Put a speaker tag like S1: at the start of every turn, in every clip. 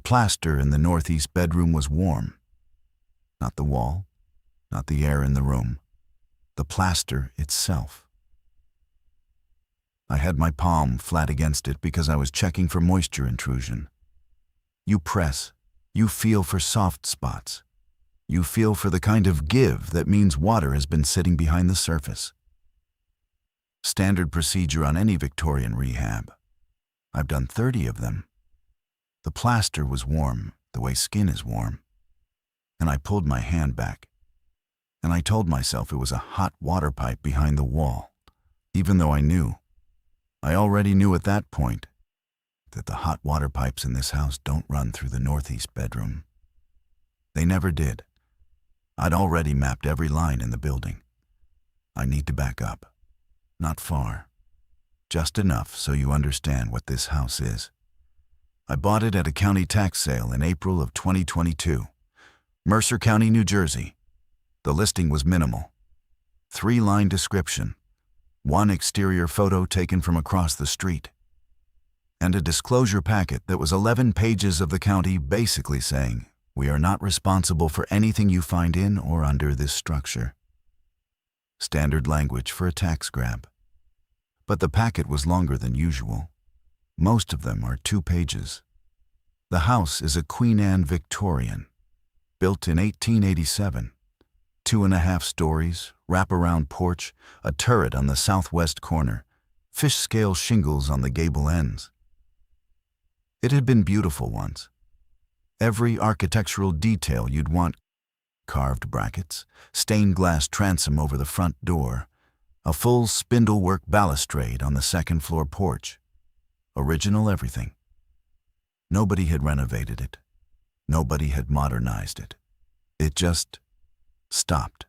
S1: plaster in the northeast bedroom was warm. Not the wall, not the air in the room, the plaster itself. I had my palm flat against it because I was checking for moisture intrusion. You press, you feel for soft spots. You feel for the kind of give that means water has been sitting behind the surface. Standard procedure on any Victorian rehab. I've done 30 of them. The plaster was warm, the way skin is warm. And I pulled my hand back. And I told myself it was a hot water pipe behind the wall, even though I already knew at that point that the hot water pipes in this house don't run through the northeast bedroom. They never did. I'd already mapped every line in the building. I need to back up. Not far. Just enough so you understand what this house is. I bought it at a county tax sale in April of 2022. Mercer County, New Jersey. The listing was minimal. 3-line description. 1 exterior photo taken from across the street. And a disclosure packet that was 11 pages of the county basically saying, "We are not responsible for anything you find in or under this structure." Standard language for a tax grab. But the packet was longer than usual. Most of them are 2 pages. The house is a Queen Anne Victorian, built in 1887. 2.5 stories, wraparound porch, a turret on the southwest corner, fish-scale shingles on the gable ends. It had been beautiful once. Every architectural detail you'd want: carved brackets, stained glass transom over the front door, a full spindlework balustrade on the second-floor porch. Original everything. Nobody had renovated it. Nobody had modernized it. It just stopped.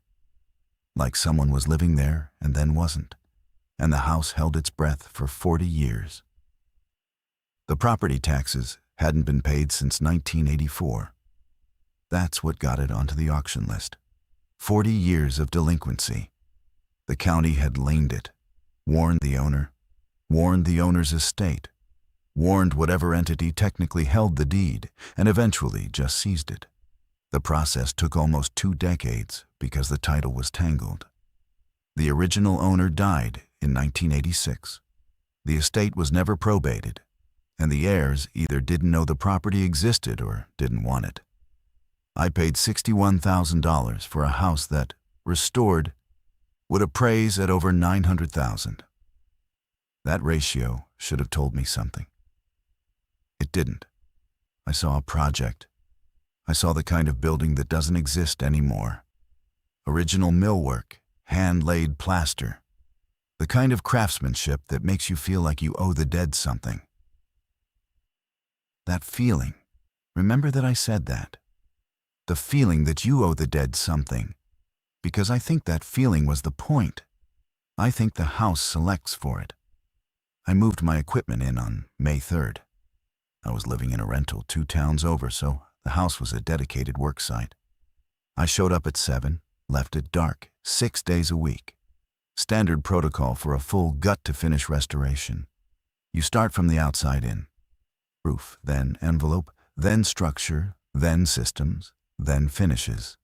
S1: Like someone was living there and then wasn't, and the house held its breath for 40 years. The property taxes hadn't been paid since 1984. That's what got it onto the auction list. 40 years of delinquency. The county had liened it, warned the owner, warned the owner's estate, warned whatever entity technically held the deed, and eventually just seized it. The process took almost 2 decades because the title was tangled. The original owner died in 1986. The estate was never probated, and the heirs either didn't know the property existed or didn't want it. I paid $61,000 for a house that, restored, would appraise at over $900,000. That ratio should have told me something. It didn't. I saw a project. I saw the kind of building that doesn't exist anymore. Original millwork, hand-laid plaster. The kind of craftsmanship that makes you feel like you owe the dead something. That feeling. Remember that I said that. The feeling that you owe the dead something. Because I think that feeling was the point. I think the house selects for it. I moved my equipment in on May 3rd. I was living in a rental 2 towns over, so the house was a dedicated work site. I showed up at 7, left at dark, 6 days a week. Standard protocol for a full gut-to-finish restoration. You start from the outside in. Roof, then envelope, then structure, then systems, then finishes.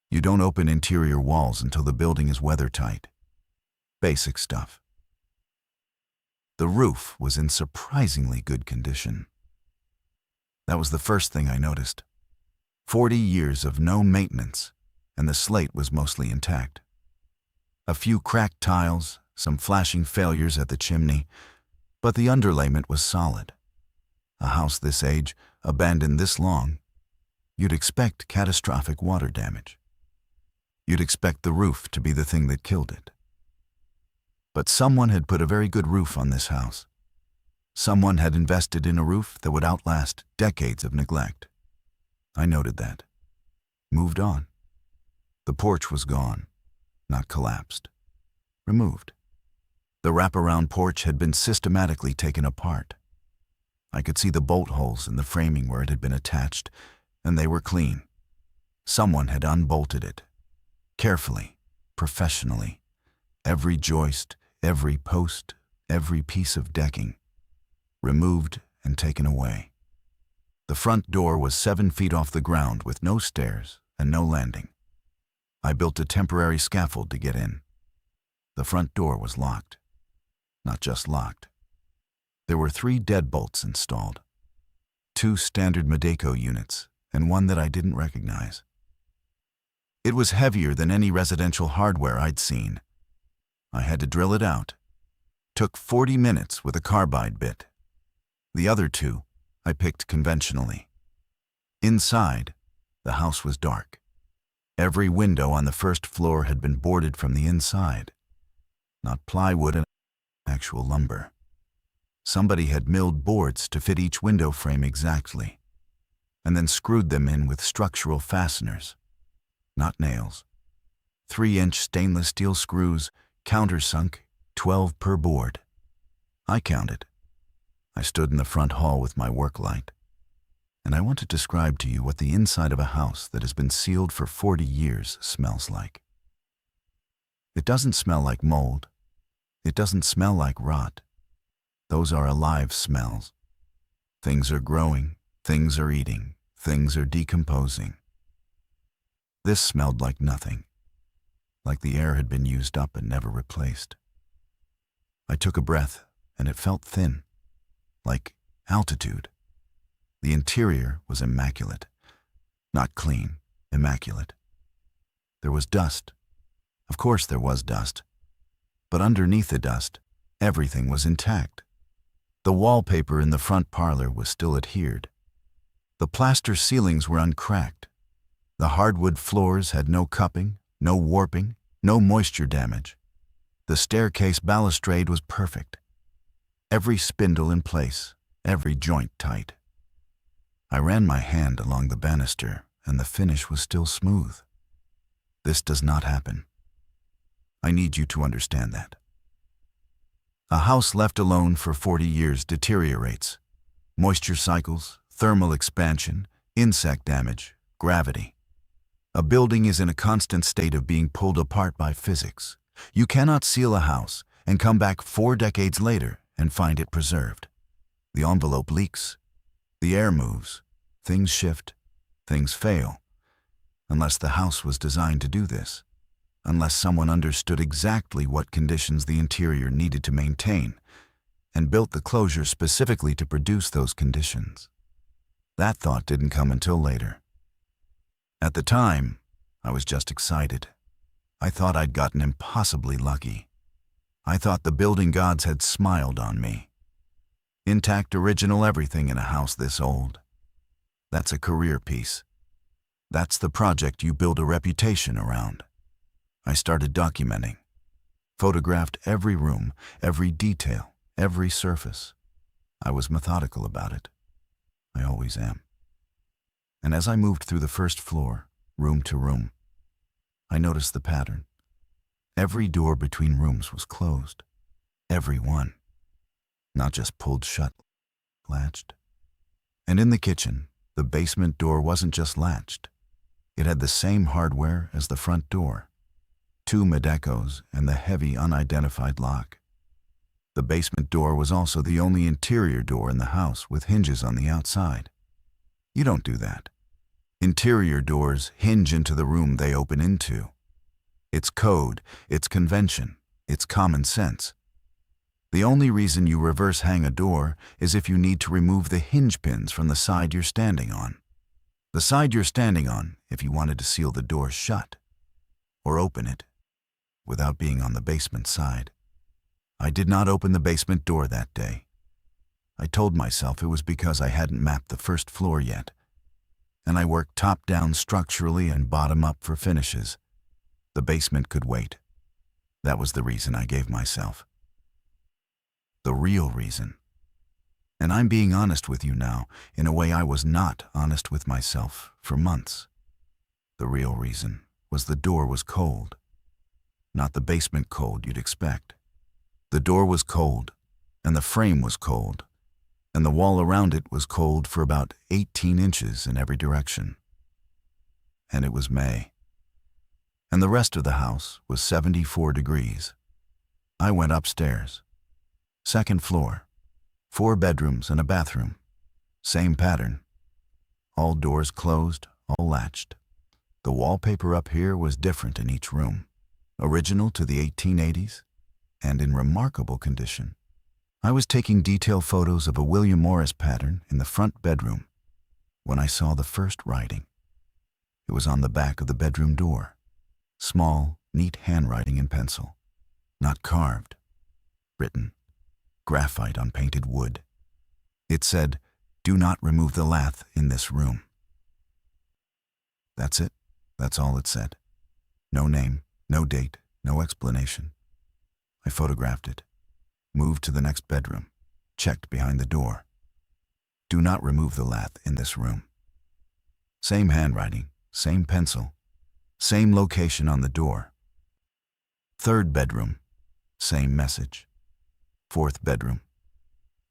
S1: You don't open interior walls until the building is weather-tight. Basic stuff. The roof was in surprisingly good condition. That was the first thing I noticed. 40 years of no maintenance, and the slate was mostly intact. A few cracked tiles, some flashing failures at the chimney, but the underlayment was solid. A house this age, abandoned this long, you'd expect catastrophic water damage. You'd expect the roof to be the thing that killed it. But someone had put a very good roof on this house. Someone had invested in a roof that would outlast decades of neglect. I noted that. Moved on. The porch was gone, not collapsed. Removed. The wraparound porch had been systematically taken apart. I could see the bolt holes in the framing where it had been attached, and they were clean. Someone had unbolted it. Carefully, professionally. Every joist, every post, every piece of decking. Removed and taken away. The front door was 7 feet off the ground with no stairs and no landing. I built a temporary scaffold to get in. The front door was locked. Not just locked. There were 3 deadbolts installed. 2 standard Medeco units and one that I didn't recognize. It was heavier than any residential hardware I'd seen. I had to drill it out. Took 40 minutes with a carbide bit. The other 2 I picked conventionally. Inside, the house was dark. Every window on the first floor had been boarded from the inside. Not plywood and actual lumber. Somebody had milled boards to fit each window frame exactly, and then screwed them in with structural fasteners, not nails. 3-inch stainless steel screws, countersunk, 12 per board. I counted. I stood in the front hall with my work light, and I want to describe to you what the inside of a house that has been sealed for 40 years smells like. It doesn't smell like mold. It doesn't smell like rot. Those are alive smells. Things are growing, things are eating, things are decomposing. This smelled like nothing, like the air had been used up and never replaced. I took a breath, and it felt thin, like altitude. The interior was immaculate. Not clean, immaculate. There was dust. Of course there was dust. But underneath the dust, everything was intact. The wallpaper in the front parlor was still adhered. The plaster ceilings were uncracked. The hardwood floors had no cupping, no warping, no moisture damage. The staircase balustrade was perfect. Every spindle in place, every joint tight. I ran my hand along the banister, and the finish was still smooth. This does not happen. I need you to understand that. A house left alone for 40 years deteriorates. Moisture cycles, thermal expansion, insect damage, gravity. A building is in a constant state of being pulled apart by physics. You cannot seal a house and come back 4 decades later and find it preserved. The envelope leaks. The air moves. Things shift. Things fail. Unless the house was designed to do this. Unless someone understood exactly what conditions the interior needed to maintain and built the closure specifically to produce those conditions. That thought didn't come until later. At the time, I was just excited. I thought I'd gotten impossibly lucky. I thought the building gods had smiled on me. Intact original everything in a house this old. That's a career piece. That's the project you build a reputation around. I started documenting. Photographed every room, every detail, every surface. I was methodical about it. I always am. And as I moved through the first floor, room to room, I noticed the pattern. Every door between rooms was closed. Every one. Not just pulled shut, latched. And in the kitchen, the basement door wasn't just latched. It had the same hardware as the front door. 2 Medecos and the heavy unidentified lock. The basement door was also the only interior door in the house with hinges on the outside. You don't do that. Interior doors hinge into the room they open into. It's code, it's convention, it's common sense. The only reason you reverse hang a door is if you need to remove the hinge pins from the side you're standing on. The side you're standing on if you wanted to seal the door shut or open it without being on the basement side. I did not open the basement door that day. I told myself it was because I hadn't mapped the first floor yet, and I worked top-down structurally and bottom-up for finishes. The basement could wait. That was the reason I gave myself. The real reason. And I'm being honest with you now in a way I was not honest with myself for months. The real reason was the door was cold. Not the basement cold you'd expect. The door was cold, and the frame was cold, and the wall around it was cold for about 18 inches in every direction. And it was May. And the rest of the house was 74 degrees. I went upstairs. 2nd floor, 4 bedrooms and a bathroom. Same pattern, all doors closed, all latched. The wallpaper up here was different in each room, original to the 1880s, and in remarkable condition. I was taking detail photos of a William Morris pattern in the front bedroom when I saw the first writing. It was on the back of the bedroom door. Small, neat handwriting in pencil. Not carved. Written. Graphite on painted wood. It said, "Do not remove the lath in this room." That's it. That's all it said. No name, no date, no explanation. I photographed it. Moved to the next bedroom. Checked behind the door. "Do not remove the lath in this room." Same handwriting, same pencil, same location on the door. Third bedroom, same message. Fourth bedroom.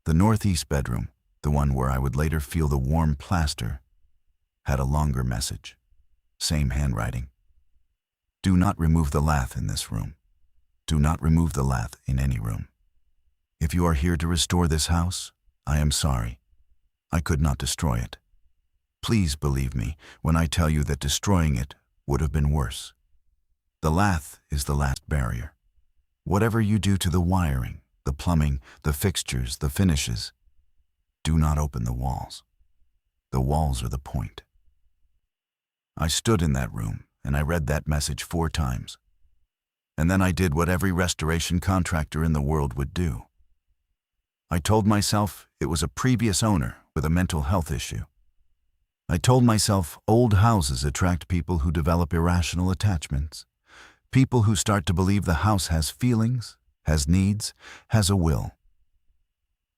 S1: The northeast bedroom, the one where I would later feel the warm plaster, had a longer message. Same handwriting. "Do not remove the lath in this room. Do not remove the lath in any room. If you are here to restore this house, I am sorry. I could not destroy it. Please believe me when I tell you that destroying it would have been worse. The lath is the last barrier. Whatever you do to the wiring, the plumbing, the fixtures, the finishes, do not open the walls. The walls are the point." I stood in that room and I read that message 4 times. And then I did what every restoration contractor in the world would do. I told myself it was a previous owner with a mental health issue. I told myself old houses attract people who develop irrational attachments, people who start to believe the house has feelings, has needs, has a will.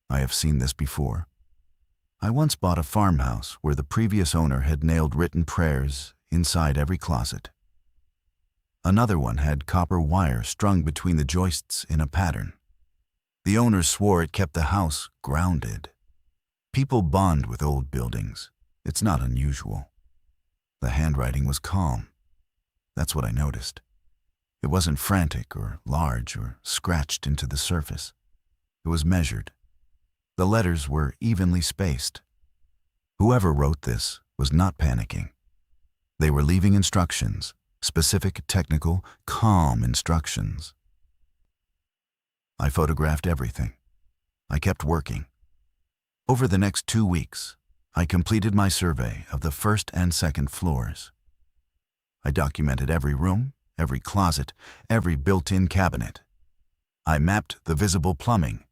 S1: I have seen this before. I once bought a farmhouse where the previous owner had nailed written prayers inside every closet. Another one had copper wire strung between the joists in a pattern. The owner swore it kept the house grounded. People bond with old buildings. It's not unusual. The handwriting was calm. That's what I noticed. It wasn't frantic or large or scratched into the surface. It was measured. The letters were evenly spaced. Whoever wrote this was not panicking. They were leaving instructions, specific, technical, calm instructions. I photographed everything. I kept working. Over the next 2 weeks, I completed my survey of the first and second floors. I documented every room, every closet, every built-in cabinet. I mapped the visible plumbing.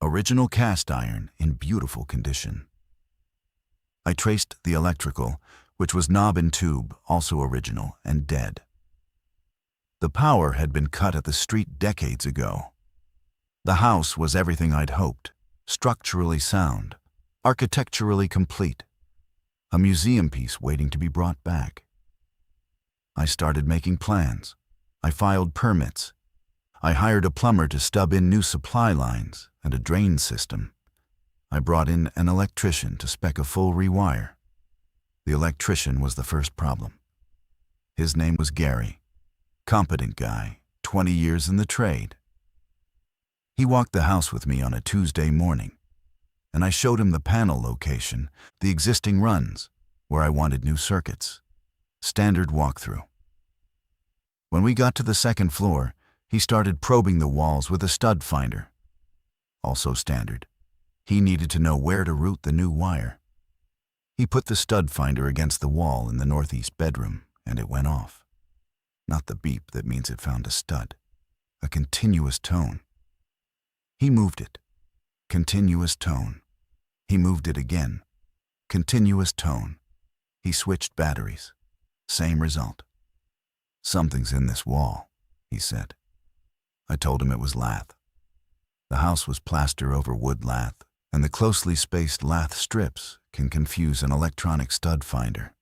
S1: Original cast iron in beautiful condition. I traced the electrical, which was knob and tube, also original and dead. The power had been cut at the street decades ago. The house was everything I'd hoped, structurally sound, architecturally complete, a museum piece waiting to be brought back. I started making plans. I filed permits. I hired a plumber to stub in new supply lines and a drain system. I brought in an electrician to spec a full rewire. The electrician was the first problem. His name was Gary. Competent guy, 20 years in the trade. He walked the house with me on a Tuesday morning, and I showed him the panel location, the existing runs, where I wanted new circuits. Standard walkthrough. When we got to the second floor, he started probing the walls with a stud finder. Also standard. He needed to know where to route the new wire. He put the stud finder against the wall in the northeast bedroom, and it went off. Not the beep that means it found a stud. A continuous tone. He moved it. Continuous tone. He moved it again. Continuous tone. He switched batteries. Same result. "Something's in this wall," he said. I told him it was lath. The house was plaster over wood lath, and the closely spaced lath strips can confuse an electronic stud finder.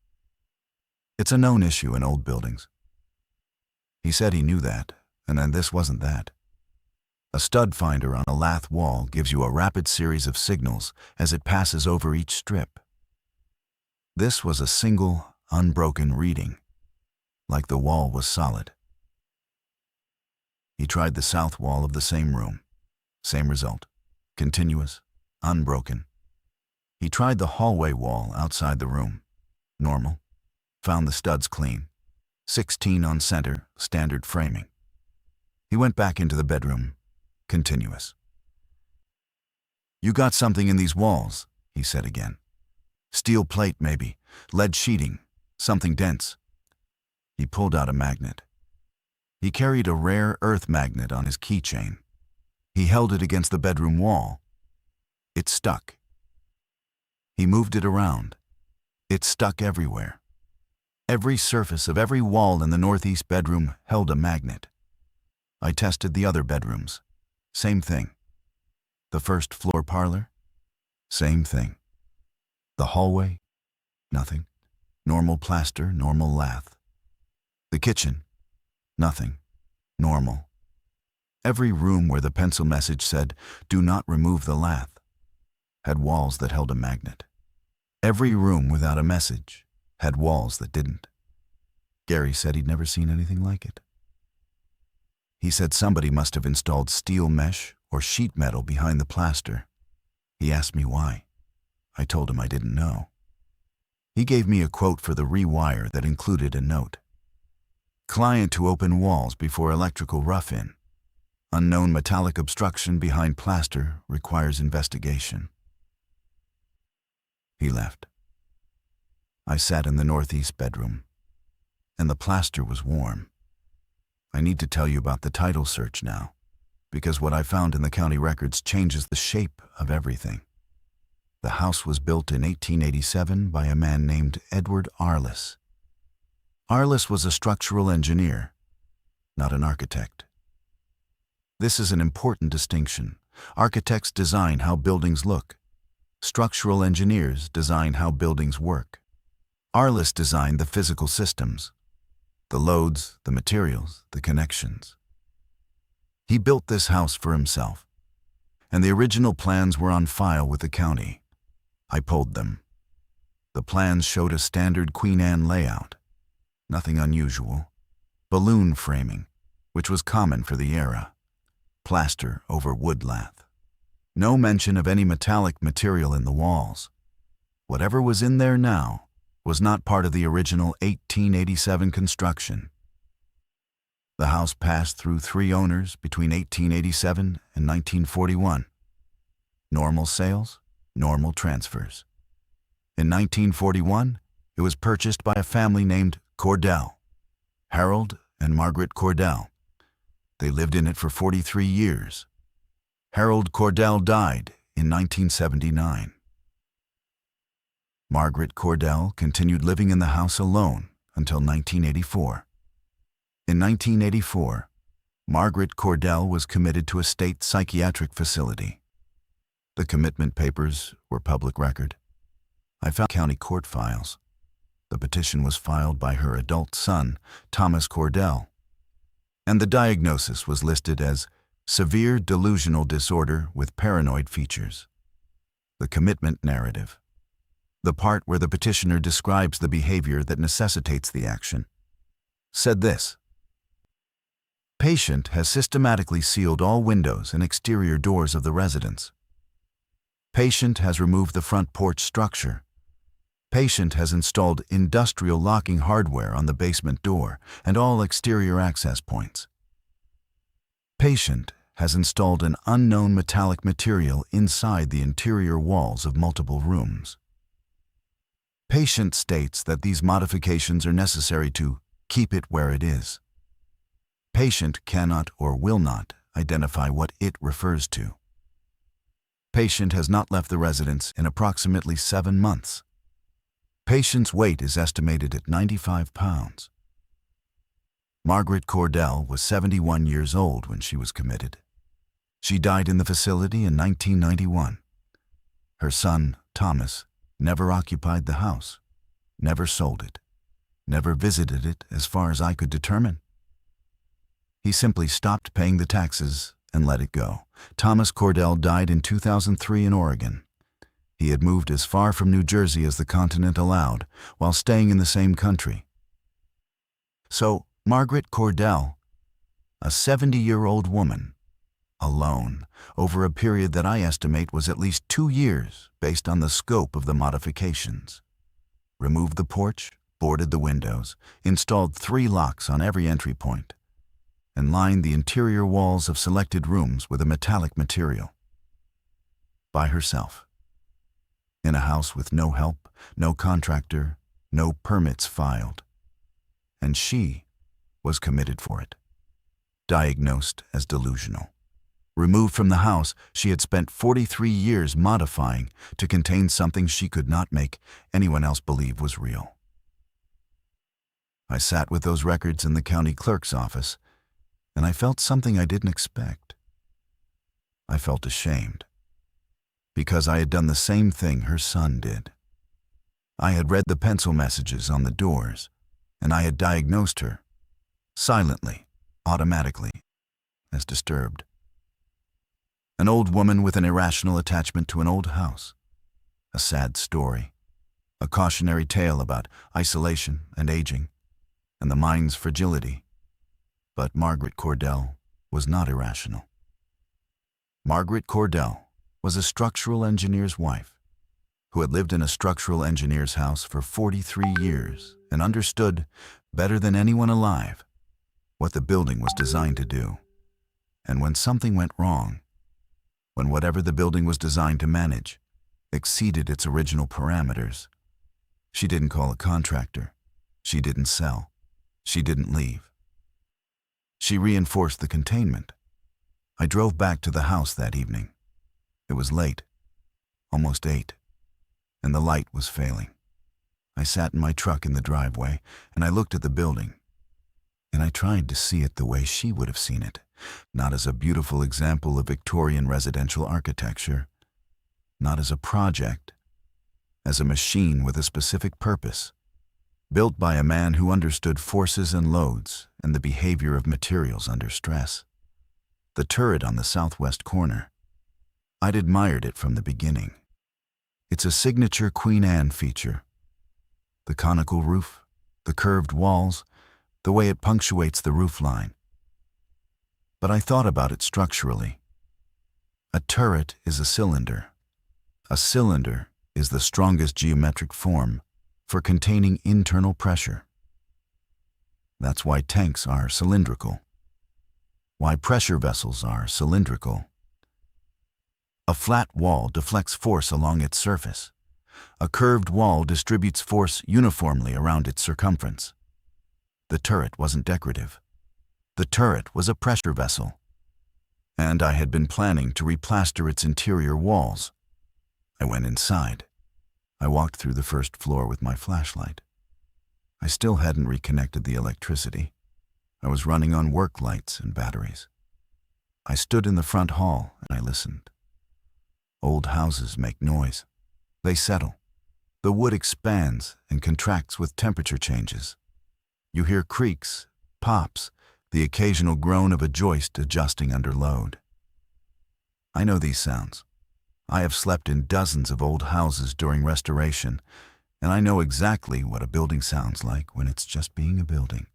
S1: It's a known issue in old buildings. He said he knew that, and then this wasn't that. A stud finder on a lath wall gives you a rapid series of signals as it passes over each strip. This was a single, unbroken reading, like the wall was solid. He tried the south wall of the same room. Same result. Continuous, unbroken. He tried the hallway wall outside the room. Normal. Found the studs clean. 16 on center, standard framing. He went back into the bedroom. Continuous. "You got something in these walls," he said again. "Steel plate, maybe. Lead sheeting. Something dense." He pulled out a magnet. He carried a rare earth magnet on his keychain. He held it against the bedroom wall. It stuck. He moved it around. It stuck everywhere. Every surface of every wall in the northeast bedroom held a magnet. I tested the other bedrooms. Same thing. The first floor parlor? Same thing. The hallway? Nothing. Normal plaster, normal lath. The kitchen? Nothing. Normal. Every room where the pencil message said, "Do not remove the lath," had walls that held a magnet. Every room without a message had walls that didn't. Gary said he'd never seen anything like it. He said somebody must have installed steel mesh or sheet metal behind the plaster. He asked me why. I told him I didn't know. He gave me a quote for the rewire that included a note. "Client to open walls before electrical rough-in. Unknown metallic obstruction behind plaster requires investigation." He left. I sat in the northeast bedroom, and the plaster was warm. I need to tell you about the title search now, because what I found in the county records changes the shape of everything. The house was built in 1887 by a man named Edward Arliss. Arliss was a structural engineer, not an architect. This is an important distinction. Architects design how buildings look. Structural engineers design how buildings work. Arliss designed the physical systems, the loads, the materials, the connections. He built this house for himself, and the original plans were on file with the county. I pulled them. The plans showed a standard Queen Anne layout. Nothing unusual. Balloon framing, which was common for the era. Plaster over wood lath. No mention of any metallic material in the walls. Whatever was in there now was not part of the original 1887 construction. The house passed through 3 owners between 1887 and 1941. Normal sales, normal transfers. In 1941, it was purchased by a family named Cordell, Harold and Margaret Cordell. They lived in it for 43 years. Harold Cordell died in 1979. Margaret Cordell continued living in the house alone until 1984. In 1984, Margaret Cordell was committed to a state psychiatric facility. The commitment papers were public record. I found county court files. The petition was filed by her adult son, Thomas Cordell, and the diagnosis was listed as severe delusional disorder with paranoid features. The commitment narrative, the part where the petitioner describes the behavior that necessitates the action, said this: "Patient has systematically sealed all windows and exterior doors of the residence. Patient has removed the front porch structure. Patient has installed industrial locking hardware on the basement door and all exterior access points. Patient has installed an unknown metallic material inside the interior walls of multiple rooms. Patient states that these modifications are necessary to keep it where it is. Patient cannot or will not identify what it refers to. Patient has not left the residence in approximately 7 months. Patient's weight is estimated at 95 pounds. Margaret Cordell was 71 years old when she was committed. She died in the facility in 1991. Her son, Thomas, never occupied the house, never sold it, never visited it as far as I could determine. He simply stopped paying the taxes and let it go. Thomas Cordell died in 2003 in Oregon. He had moved as far from New Jersey as the continent allowed, while staying in the same country. So, Margaret Cordell, a 70-year-old woman, alone, over a period that I estimate was at least 2 years based on the scope of the modifications. Removed the porch, boarded the windows, installed 3 locks on every entry point, and lined the interior walls of selected rooms with a metallic material. By herself. In a house with no help, no contractor, no permits filed. And she was committed for it. Diagnosed as delusional. Removed from the house she had spent 43 years modifying to contain something she could not make anyone else believe was real. I sat with those records in the county clerk's office, and I felt something I didn't expect. I felt ashamed, because I had done the same thing her son did. I had read the pencil messages on the doors, and I had diagnosed her, silently, automatically, as disturbed. An old woman with an irrational attachment to an old house. A sad story. A cautionary tale about isolation and aging, and the mind's fragility. But Margaret Cordell was not irrational. Margaret Cordell was a structural engineer's wife, who had lived in a structural engineer's house for 43 years and understood, better than anyone alive, what the building was designed to do. And when something went wrong, when whatever the building was designed to manage exceeded its original parameters, she didn't call a contractor, she didn't sell, she didn't leave. She reinforced the containment. I drove back to the house that evening. It was late, almost 8, and the light was failing. I sat in my truck in the driveway, and I looked at the building, and I tried to see it the way she would have seen it, not as a beautiful example of Victorian residential architecture, not as a project, as a machine with a specific purpose, built by a man who understood forces and loads and the behavior of materials under stress. The turret on the southwest corner. I'd admired it from the beginning. It's a signature Queen Anne feature. The conical roof, the curved walls, the way it punctuates the roof line. But I thought about it structurally. A turret is a cylinder. A cylinder is the strongest geometric form for containing internal pressure. That's why tanks are cylindrical. Why pressure vessels are cylindrical. A flat wall deflects force along its surface. A curved wall distributes force uniformly around its circumference. The turret wasn't decorative. The turret was a pressure vessel. And I had been planning to replaster its interior walls. I went inside. I walked through the first floor with my flashlight. I still hadn't reconnected the electricity. I was running on work lights and batteries. I stood in the front hall and I listened. Old houses make noise. They settle. The wood expands and contracts with temperature changes. You hear creaks, pops, the occasional groan of a joist adjusting under load. I know these sounds. I have slept in dozens of old houses during restoration, and I know exactly what a building sounds like when it's just being a building.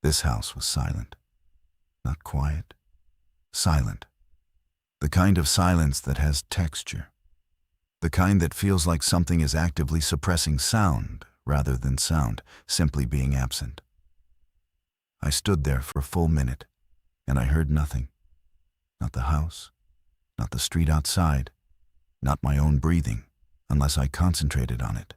S1: This house was silent. Not quiet. Silent. The kind of silence that has texture. The kind that feels like something is actively suppressing sound rather than sound simply being absent. I stood there for a full minute, and I heard nothing. Not the house, not the street outside, not my own breathing, unless I concentrated on it.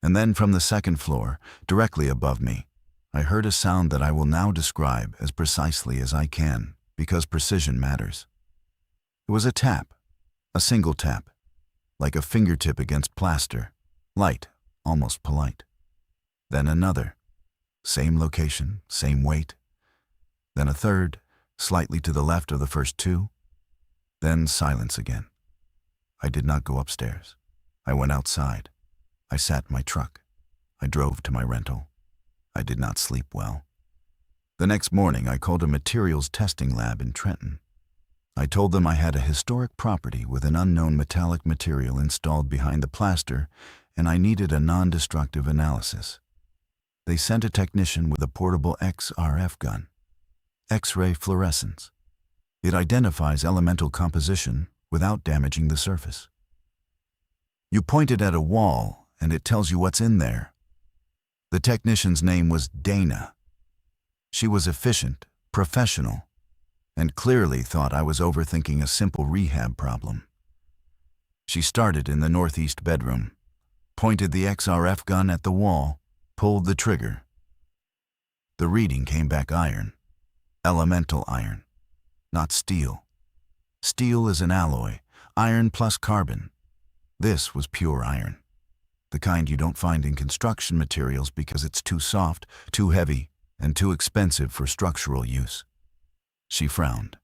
S1: And then from the second floor, directly above me, I heard a sound that I will now describe as precisely as I can, because precision matters. It was a tap, a single tap, like a fingertip against plaster, light, almost polite. Then another, same location, same weight. Then a third, slightly to the left of the first two. Then silence again. I did not go upstairs. I went outside. I sat in my truck. I drove to my rental. I did not sleep well. The next morning, I called a materials testing lab in Trenton. I told them I had a historic property with an unknown metallic material installed behind the plaster, and I needed a non-destructive analysis. They sent a technician with a portable XRF gun, X-ray fluorescence, It identifies elemental composition without damaging the surface. You point it at a wall, and it tells you what's in there. The technician's name was Dana. She was efficient, professional, and clearly thought I was overthinking a simple rehab problem. She started in the northeast bedroom, pointed the XRF gun at the wall, pulled the trigger. The reading came back iron, elemental iron, not steel. Steel is an alloy, iron plus carbon. This was pure iron, the kind you don't find in construction materials because it's too soft, too heavy, and too expensive for structural use. She frowned,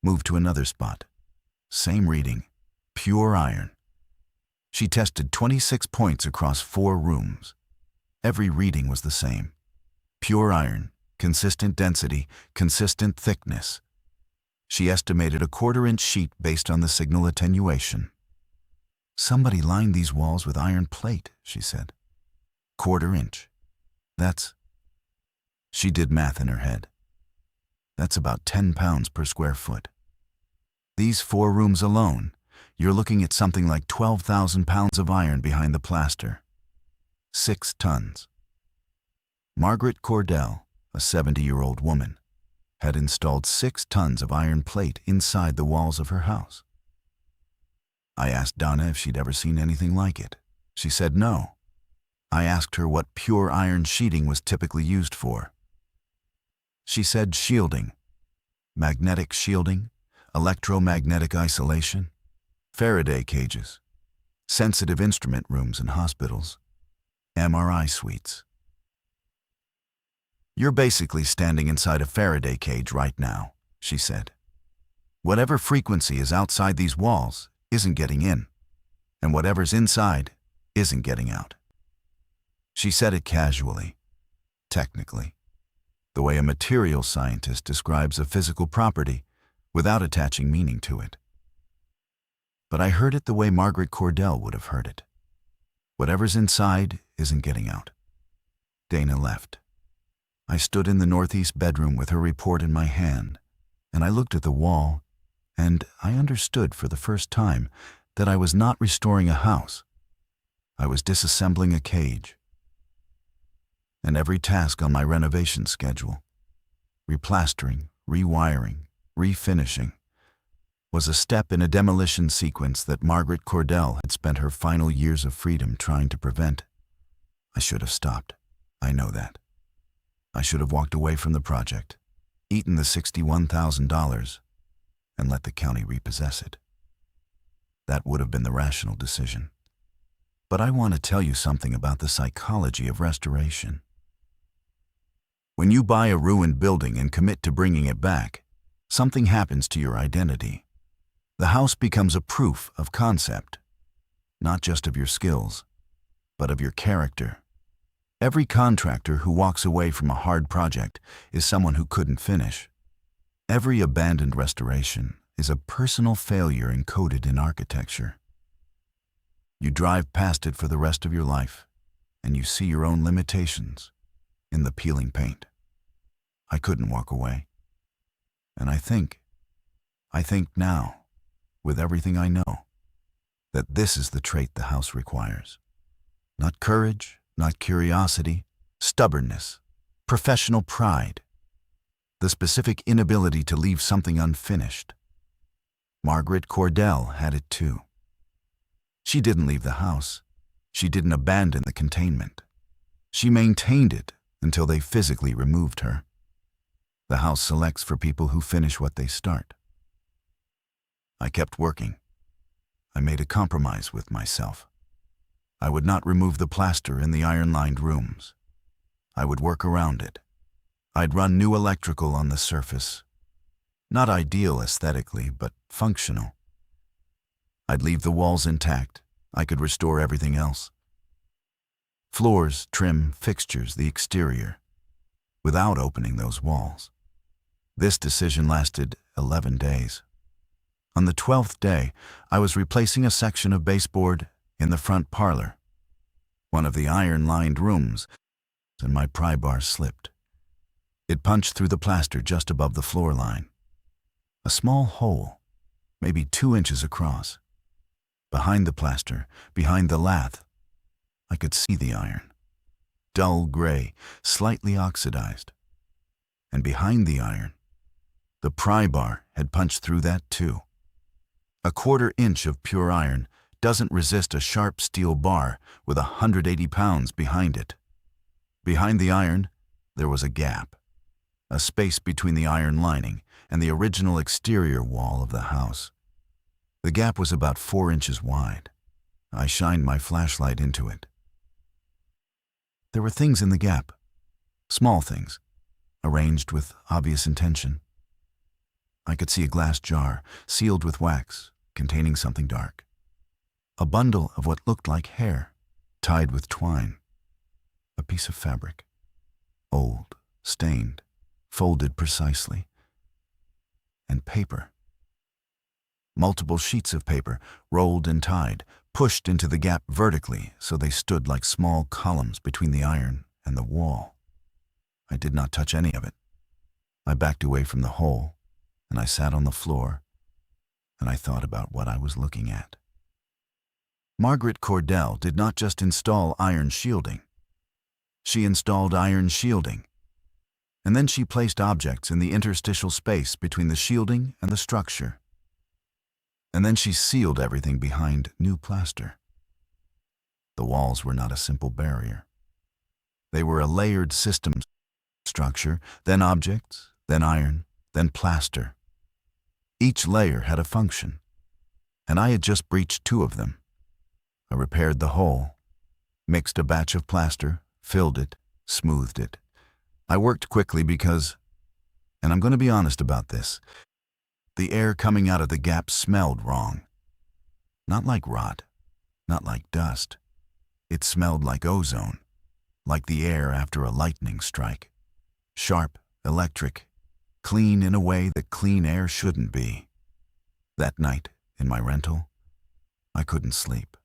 S1: moved to another spot. Same reading, pure iron. She tested 26 points across 4 rooms. Every reading was the same. Pure iron, consistent density, consistent thickness. She estimated a 1/4-inch sheet based on the signal attenuation. Somebody lined these walls with iron plate, she said. 1/4-inch. That's... She did math in her head. That's about 10 pounds per square foot. These 4 rooms alone, you're looking at something like 12,000 pounds of iron behind the plaster. 6 tons. Margaret Cordell, a 70-year-old woman, had installed 6 tons of iron plate inside the walls of her house. I asked Donna if she'd ever seen anything like it. She said no. I asked her what pure iron sheeting was typically used for. She said shielding, magnetic shielding, electromagnetic isolation, Faraday cages, sensitive instrument rooms in hospitals, MRI suites. You're basically standing inside a Faraday cage right now, she said. Whatever frequency is outside these walls isn't getting in, and whatever's inside isn't getting out. She said it casually, technically, the way a material scientist describes a physical property without attaching meaning to it. But I heard it the way Margaret Cordell would have heard it. Whatever's inside isn't getting out. Dana left. I stood in the northeast bedroom with her report in my hand, and I looked at the wall, and I understood for the first time that I was not restoring a house. I was disassembling a cage. And every task on my renovation schedule, replastering, rewiring, refinishing, was a step in a demolition sequence that Margaret Cordell had spent her final years of freedom trying to prevent. I should have stopped. I know that. I should have walked away from the project, eaten the $61,000, and let the county repossess it. That would have been the rational decision. But I want to tell you something about the psychology of restoration. When you buy a ruined building and commit to bringing it back, something happens to your identity. The house becomes a proof of concept, not just of your skills, but of your character. Every contractor who walks away from a hard project is someone who couldn't finish. Every abandoned restoration is a personal failure encoded in architecture. You drive past it for the rest of your life, and you see your own limitations in the peeling paint. I couldn't walk away. And I think now, with everything I know, that this is the trait the house requires. Not courage, not curiosity, stubbornness, professional pride, the specific inability to leave something unfinished. Margaret Cordell had it too. She didn't leave the house. She didn't abandon the containment. She maintained it until they physically removed her. The house selects for people who finish what they start. I kept working. I made a compromise with myself. I would not remove the plaster in the iron-lined rooms. I would work around it. I'd run new electrical on the surface. Not ideal aesthetically, but functional. I'd leave the walls intact. I could restore everything else. Floors, trim, fixtures, the exterior, without opening those walls. This decision lasted 11 days. On the 12th day, I was replacing a section of baseboard in the front parlor, one of the iron-lined rooms, and my pry bar slipped. It punched through the plaster just above the floor line. A small hole, maybe 2 inches across. Behind the plaster, behind the lath, I could see the iron. Dull gray, slightly oxidized. And behind the iron, the pry bar had punched through that too. A 1/4 inch of pure iron doesn't resist a sharp steel bar with 180 pounds behind it. Behind the iron, there was a gap, a space between the iron lining and the original exterior wall of the house. The gap was about 4 inches wide. I shined my flashlight into it. There were things in the gap, small things, arranged with obvious intention. I could see a glass jar, sealed with wax, containing something dark. A bundle of what looked like hair, tied with twine. A piece of fabric, old, stained, folded precisely. And paper. Multiple sheets of paper, rolled and tied, pushed into the gap vertically so they stood like small columns between the iron and the wall. I did not touch any of it. I backed away from the hole, and I sat on the floor, and I thought about what I was looking at. Margaret Cordell did not just install iron shielding. She installed iron shielding, and then she placed objects in the interstitial space between the shielding and the structure. And then she sealed everything behind new plaster. The walls were not a simple barrier. They were a layered system, structure, then objects, then iron, then plaster. Each layer had a function, and I had just breached 2 of them. I repaired the hole, mixed a batch of plaster, filled it, smoothed it. I worked quickly because, and I'm going to be honest about this, the air coming out of the gap smelled wrong. Not like rot, not like dust. It smelled like ozone, like the air after a lightning strike. Sharp, electric, clean in a way that clean air shouldn't be. That night, in my rental, I couldn't sleep.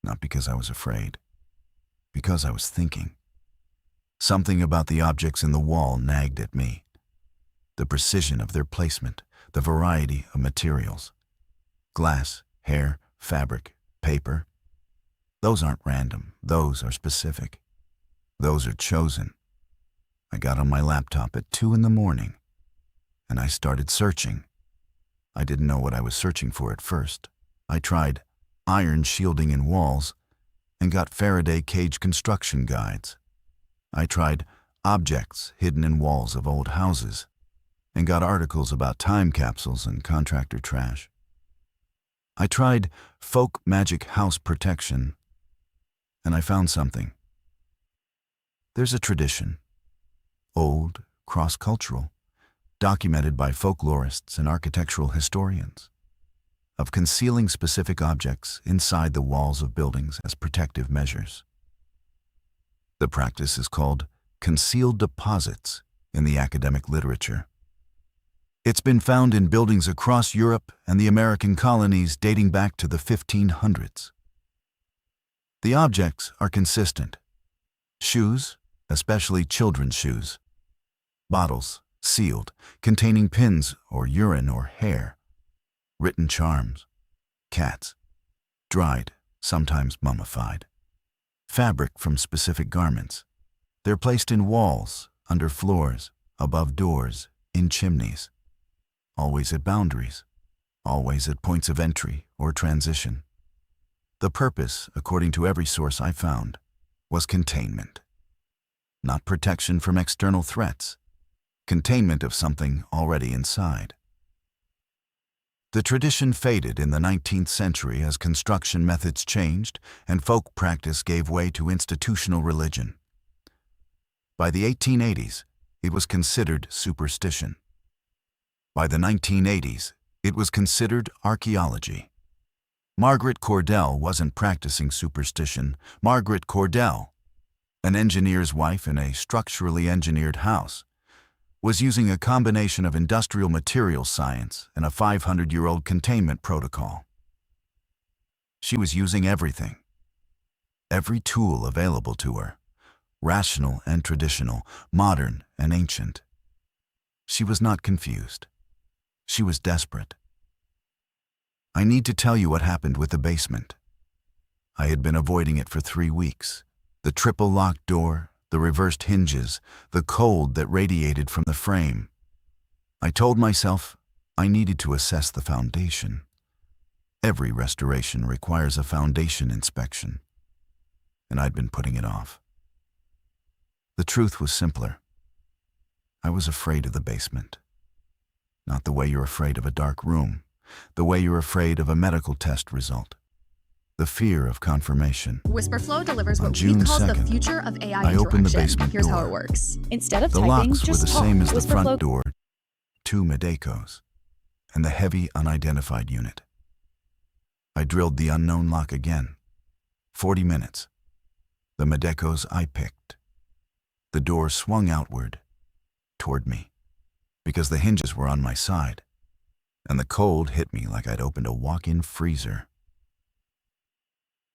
S1: Not because I was afraid, because I was thinking. Something about the objects in the wall nagged at me. The precision of their placement, the variety of materials. Glass, hair, fabric, paper. Those aren't random, those are specific. Those are chosen. I got on my laptop at 2 in the morning, and I started searching. I didn't know what I was searching for at first. I tried iron shielding in walls and got Faraday cage construction guides. I tried objects hidden in walls of old houses and got articles about time capsules and contractor trash. I tried folk magic house protection, and I found something. There's a tradition, old, cross-cultural, documented by folklorists and architectural historians, of concealing specific objects inside the walls of buildings as protective measures. The practice is called concealed deposits in the academic literature. It's been found in buildings across Europe and the American colonies dating back to the 1500s. The objects are consistent. Shoes, especially children's shoes. Bottles, sealed, containing pins or urine or hair. Written charms. Cats. Dried, sometimes mummified. Fabric from specific garments. They're placed in walls, under floors, above doors, in chimneys. Always at boundaries. Always at points of entry or transition. The purpose, according to every source I found, was containment. Not protection from external threats. Containment of something already inside. The tradition faded in the 19th century as construction methods changed and folk practice gave way to institutional religion. By the 1880s, it was considered superstition. By the 1980s, it was considered archaeology. Margaret Cordell wasn't practicing superstition. Margaret Cordell, an engineer's wife in a structurally engineered house, was using a combination of industrial materials science and a 500-year-old containment protocol. She was using everything, every tool available to her, rational and traditional, modern and ancient. She was not confused. She was desperate. I need to tell you what happened with the basement. I had been avoiding it for 3 weeks. The triple locked door, the reversed hinges, the cold that radiated from the frame. I told myself I needed to assess the foundation. Every restoration requires a foundation inspection, and I'd been putting it off. The truth was simpler. I was afraid of the basement. Not the way you're afraid of a dark room, the way you're afraid of a medical test result. The fear of confirmation.
S2: Whisperflow delivers
S1: On
S2: what
S1: June
S2: we call
S1: 2nd,
S2: the future of AI
S1: I opened the
S2: interaction.
S1: basement
S2: Here's how
S1: door.
S2: it works.
S3: Instead of
S1: The
S3: typing,
S1: locks were
S3: just
S1: the
S3: talk.
S1: same as the
S3: Whisperflow
S1: front door, 2 Medecos, and the heavy unidentified unit. I drilled the unknown lock again. 40 minutes. The Medecos I picked. The door swung outward, toward me, because the hinges were on my side, and the cold hit me like I'd opened a walk-in freezer.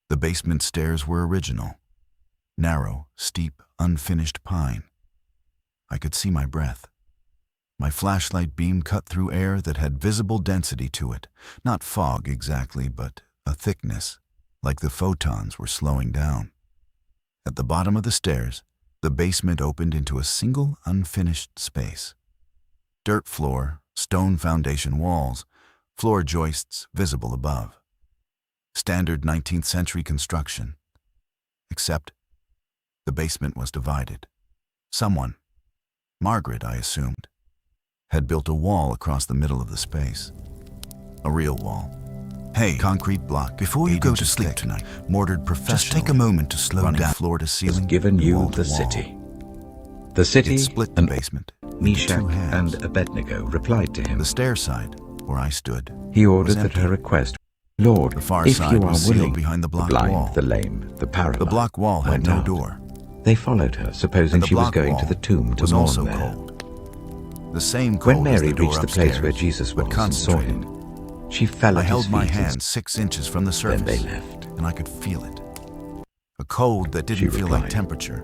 S1: The basement stairs were original. Narrow, steep, unfinished pine. I could see my breath. My flashlight beam cut through air that had visible density to it. Not fog exactly, but a thickness, like the photons were slowing down. At the bottom of the stairs, the basement opened into a single unfinished space. Dirt floor, stone foundation walls, floor joists visible above. Standard 19th century construction. Except the basement was divided. Someone, Margaret I assumed, had built a wall across the middle of the space. A real wall. Hey, concrete block. Before you go to sleep tonight, mortared professionally. Just take a moment to slow down. Floor to ceiling.
S4: Has given you
S1: wall
S4: the
S1: to wall.
S4: city. The city
S1: It split the
S4: and
S1: basement.
S4: Meshach
S1: into 2 halves.
S4: and Abednego replied to him.
S1: The stair side, where I stood,
S4: He ordered
S1: was
S4: that
S1: empty.
S4: her request, Lord,
S1: The far
S4: if
S1: side
S4: you are
S1: was sealed
S4: willing,
S1: behind the block
S4: blind,
S1: wall.
S4: the lame, the paralyzed,
S1: The block wall had
S4: went
S1: no
S4: out.
S1: door.
S4: They followed her, supposing
S1: And the
S4: she was
S1: block
S4: going to
S1: wall
S4: the tomb to
S1: was
S4: mourn
S1: also
S4: there.
S1: cold. The same cold
S4: When
S1: as
S4: Mary
S1: the door
S4: reached the place
S1: upstairs,
S4: where Jesus
S1: but
S4: was and saw
S1: concentrated.
S4: him, she fell
S1: I
S4: at
S1: held
S4: his
S1: my
S4: feet and
S1: hand 6 inches from the
S4: then
S1: surface,
S4: they left.
S1: and I could feel it. A cold that
S4: She
S1: didn't feel like
S4: replied,
S1: temperature.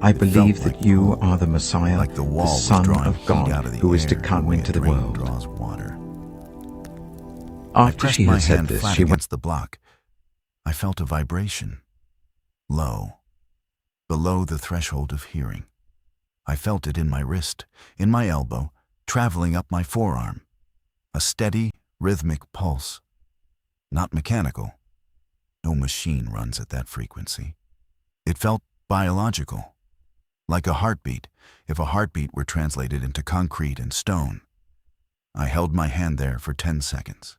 S4: I
S1: It
S4: believe
S1: felt
S4: that
S1: like
S4: you
S1: cold,
S4: are the Messiah,
S1: like the wall
S4: the
S1: was
S4: Son
S1: drawing
S4: of
S1: heat
S4: God,
S1: out of the
S4: who is to
S1: air
S4: come
S1: the way
S4: into
S1: a
S4: the
S1: drain
S4: world.
S1: draws water.
S4: After
S1: pressed
S4: she
S1: my
S4: had said
S1: hand
S4: this,
S1: flat
S4: she went.
S1: against the block. I felt a vibration. Low. Below the threshold of hearing. I felt it in my wrist, in my elbow, traveling up my forearm. A steady, rhythmic pulse. Not mechanical. No machine runs at that frequency. It felt biological. Like a heartbeat, if a heartbeat were translated into concrete and stone. I held my hand there for 10 seconds.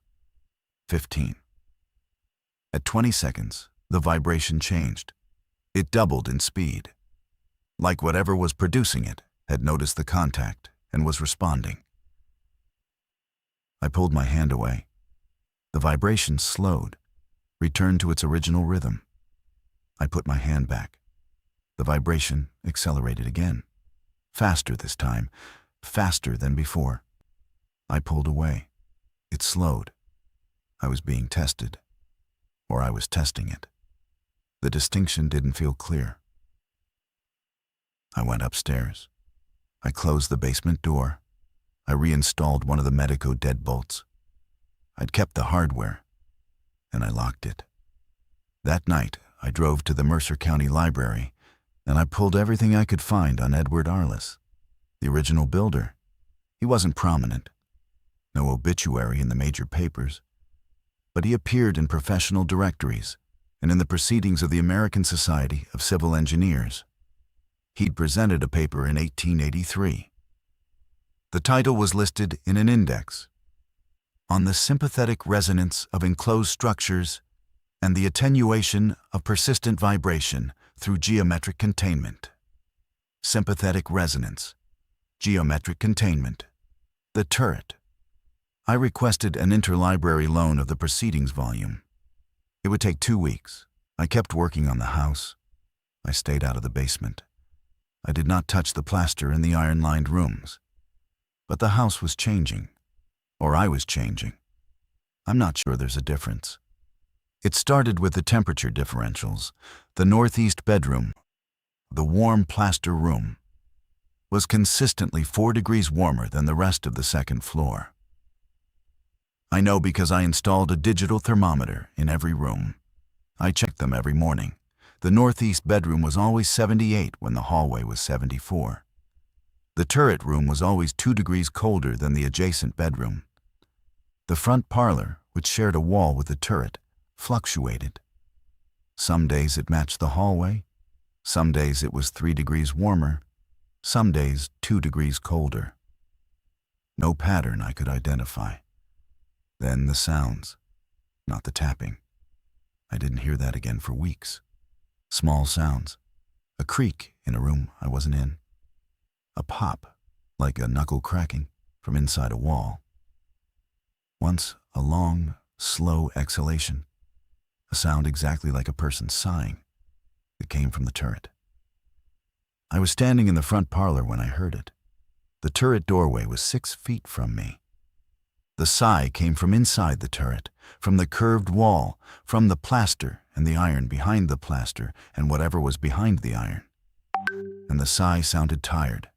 S1: 15. At 20 seconds, the vibration changed. It doubled in speed. Like whatever was producing it had noticed the contact and was responding. I pulled my hand away. The vibration slowed, returned to its original rhythm. I put my hand back. The vibration accelerated again. Faster this time, faster than before. I pulled away. It slowed. I was being tested. Or I was testing it. The distinction didn't feel clear. I went upstairs. I closed the basement door. I reinstalled one of the Medico deadbolts. I'd kept the hardware, and I locked it. That night, I drove to the Mercer County Library, and I pulled everything I could find on Edward Arliss, the original builder. He wasn't prominent. No obituary in the major papers. But he appeared in professional directories and in the proceedings of the American Society of Civil Engineers. He'd presented a paper in 1883. The title was listed in an index, On the Sympathetic Resonance of Enclosed Structures and the Attenuation of Persistent Vibration through Geometric Containment. Sympathetic resonance, geometric containment, the turret. I requested an interlibrary loan of the proceedings volume. It would take 2 weeks. I kept working on the house. I stayed out of the basement. I did not touch the plaster in the iron-lined rooms. But the house was changing. Or I was changing. I'm not sure there's a difference. It started with the temperature differentials. The northeast bedroom, the warm plaster room, was consistently 4 degrees warmer than the rest of the second floor. I know because I installed a digital thermometer in every room. I checked them every morning. The northeast bedroom was always 78 when the hallway was 74. The turret room was always 2 degrees colder than the adjacent bedroom. The front parlor, which shared a wall with the turret, fluctuated. Some days it matched the hallway, some days it was 3 degrees warmer, some days 2 degrees colder. No pattern I could identify. Then the sounds, not the tapping. I didn't hear that again for weeks. Small sounds. A creak in a room I wasn't in. A pop, like a knuckle cracking, from inside a wall. Once, a long, slow exhalation. A sound exactly like a person sighing. It came from the turret. I was standing in the front parlor when I heard it. The turret doorway was 6 feet from me. The sigh came from inside the turret, from the curved wall, from the plaster and the iron behind the plaster and whatever was behind the iron. And the sigh sounded tired.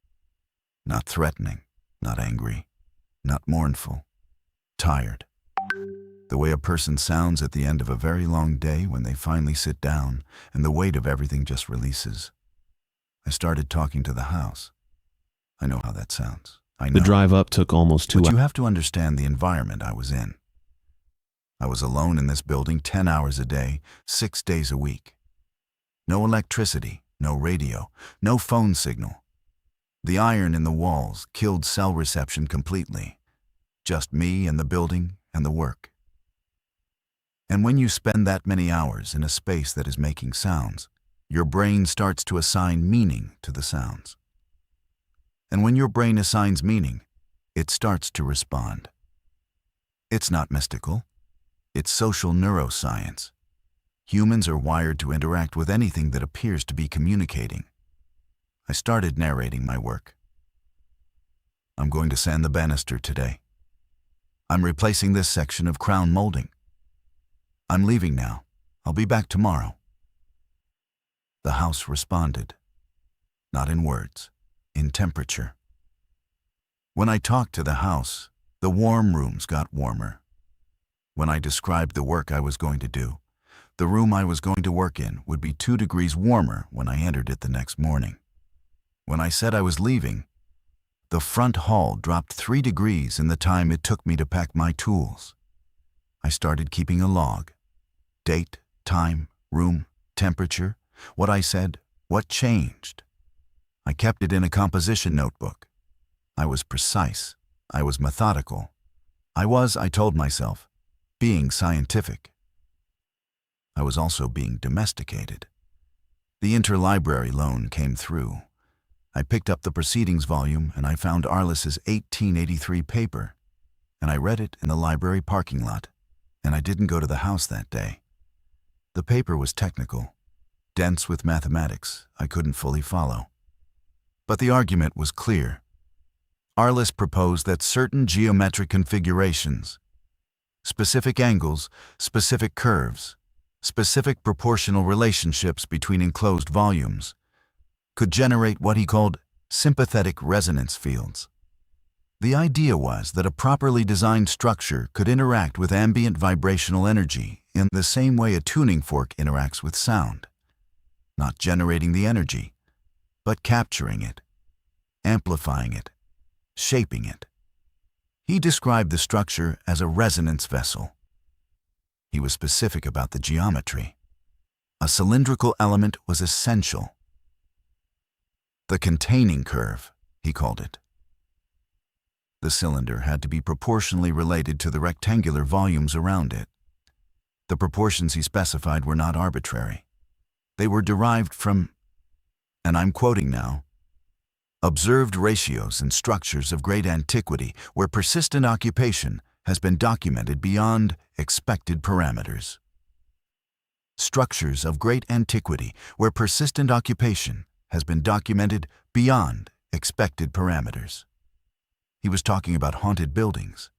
S1: Not threatening, not angry, not mournful. Tired. The way a person sounds at the end of a very long day when they finally sit down and the weight of everything just releases. I started talking to the house. I know how that sounds. I know.
S2: The drive up took almost 2
S1: But
S2: hours.
S1: you have to understand the environment I was in. I was alone in this building 10 hours a day, 6 days a week. No electricity, no radio, no phone signal. The iron in the walls killed cell reception completely. Just me and the building and the work. And when you spend that many hours in a space that is making sounds, your brain starts to assign meaning to the sounds. And when your brain assigns meaning, it starts to respond. It's not mystical. It's social neuroscience. Humans are wired to interact with anything that appears to be communicating. I started narrating my work. I'm going to sand the banister today. I'm replacing this section of crown molding. I'm leaving now. I'll be back tomorrow. The house responded. Not in words, in temperature. When I talked to the house, the warm rooms got warmer. When I described the work I was going to do, the room I was going to work in would be 2 degrees warmer when I entered it the next morning. When I said I was leaving, the front hall dropped 3 degrees in the time it took me to pack my tools. I started keeping a log. Date, time, room, temperature, what I said, what changed. I kept it in a composition notebook. I was precise. I was methodical. I told myself, being scientific. I was also being domesticated. The interlibrary loan came through. I picked up the proceedings volume and I found Arliss's 1883 paper, and I read it in the library parking lot, and I didn't go to the house that day. The paper was technical, dense with mathematics I couldn't fully follow. But the argument was clear. Arliss proposed that certain geometric configurations, specific angles, specific curves, specific proportional relationships between enclosed volumes, could generate what he called sympathetic resonance fields. The idea was that a properly designed structure could interact with ambient vibrational energy in the same way a tuning fork interacts with sound, not generating the energy, but capturing it, amplifying it, shaping it. He described the structure as a resonance vessel. He was specific about the geometry. A cylindrical element was essential. The containing curve, he called it. The cylinder had to be proportionally related to the rectangular volumes around it. The proportions he specified were not arbitrary. They were derived from, and I'm quoting now, observed ratios and structures of great antiquity where persistent occupation has been documented beyond expected parameters. Structures of great antiquity where persistent occupation has been documented beyond expected parameters. He was talking about haunted buildings.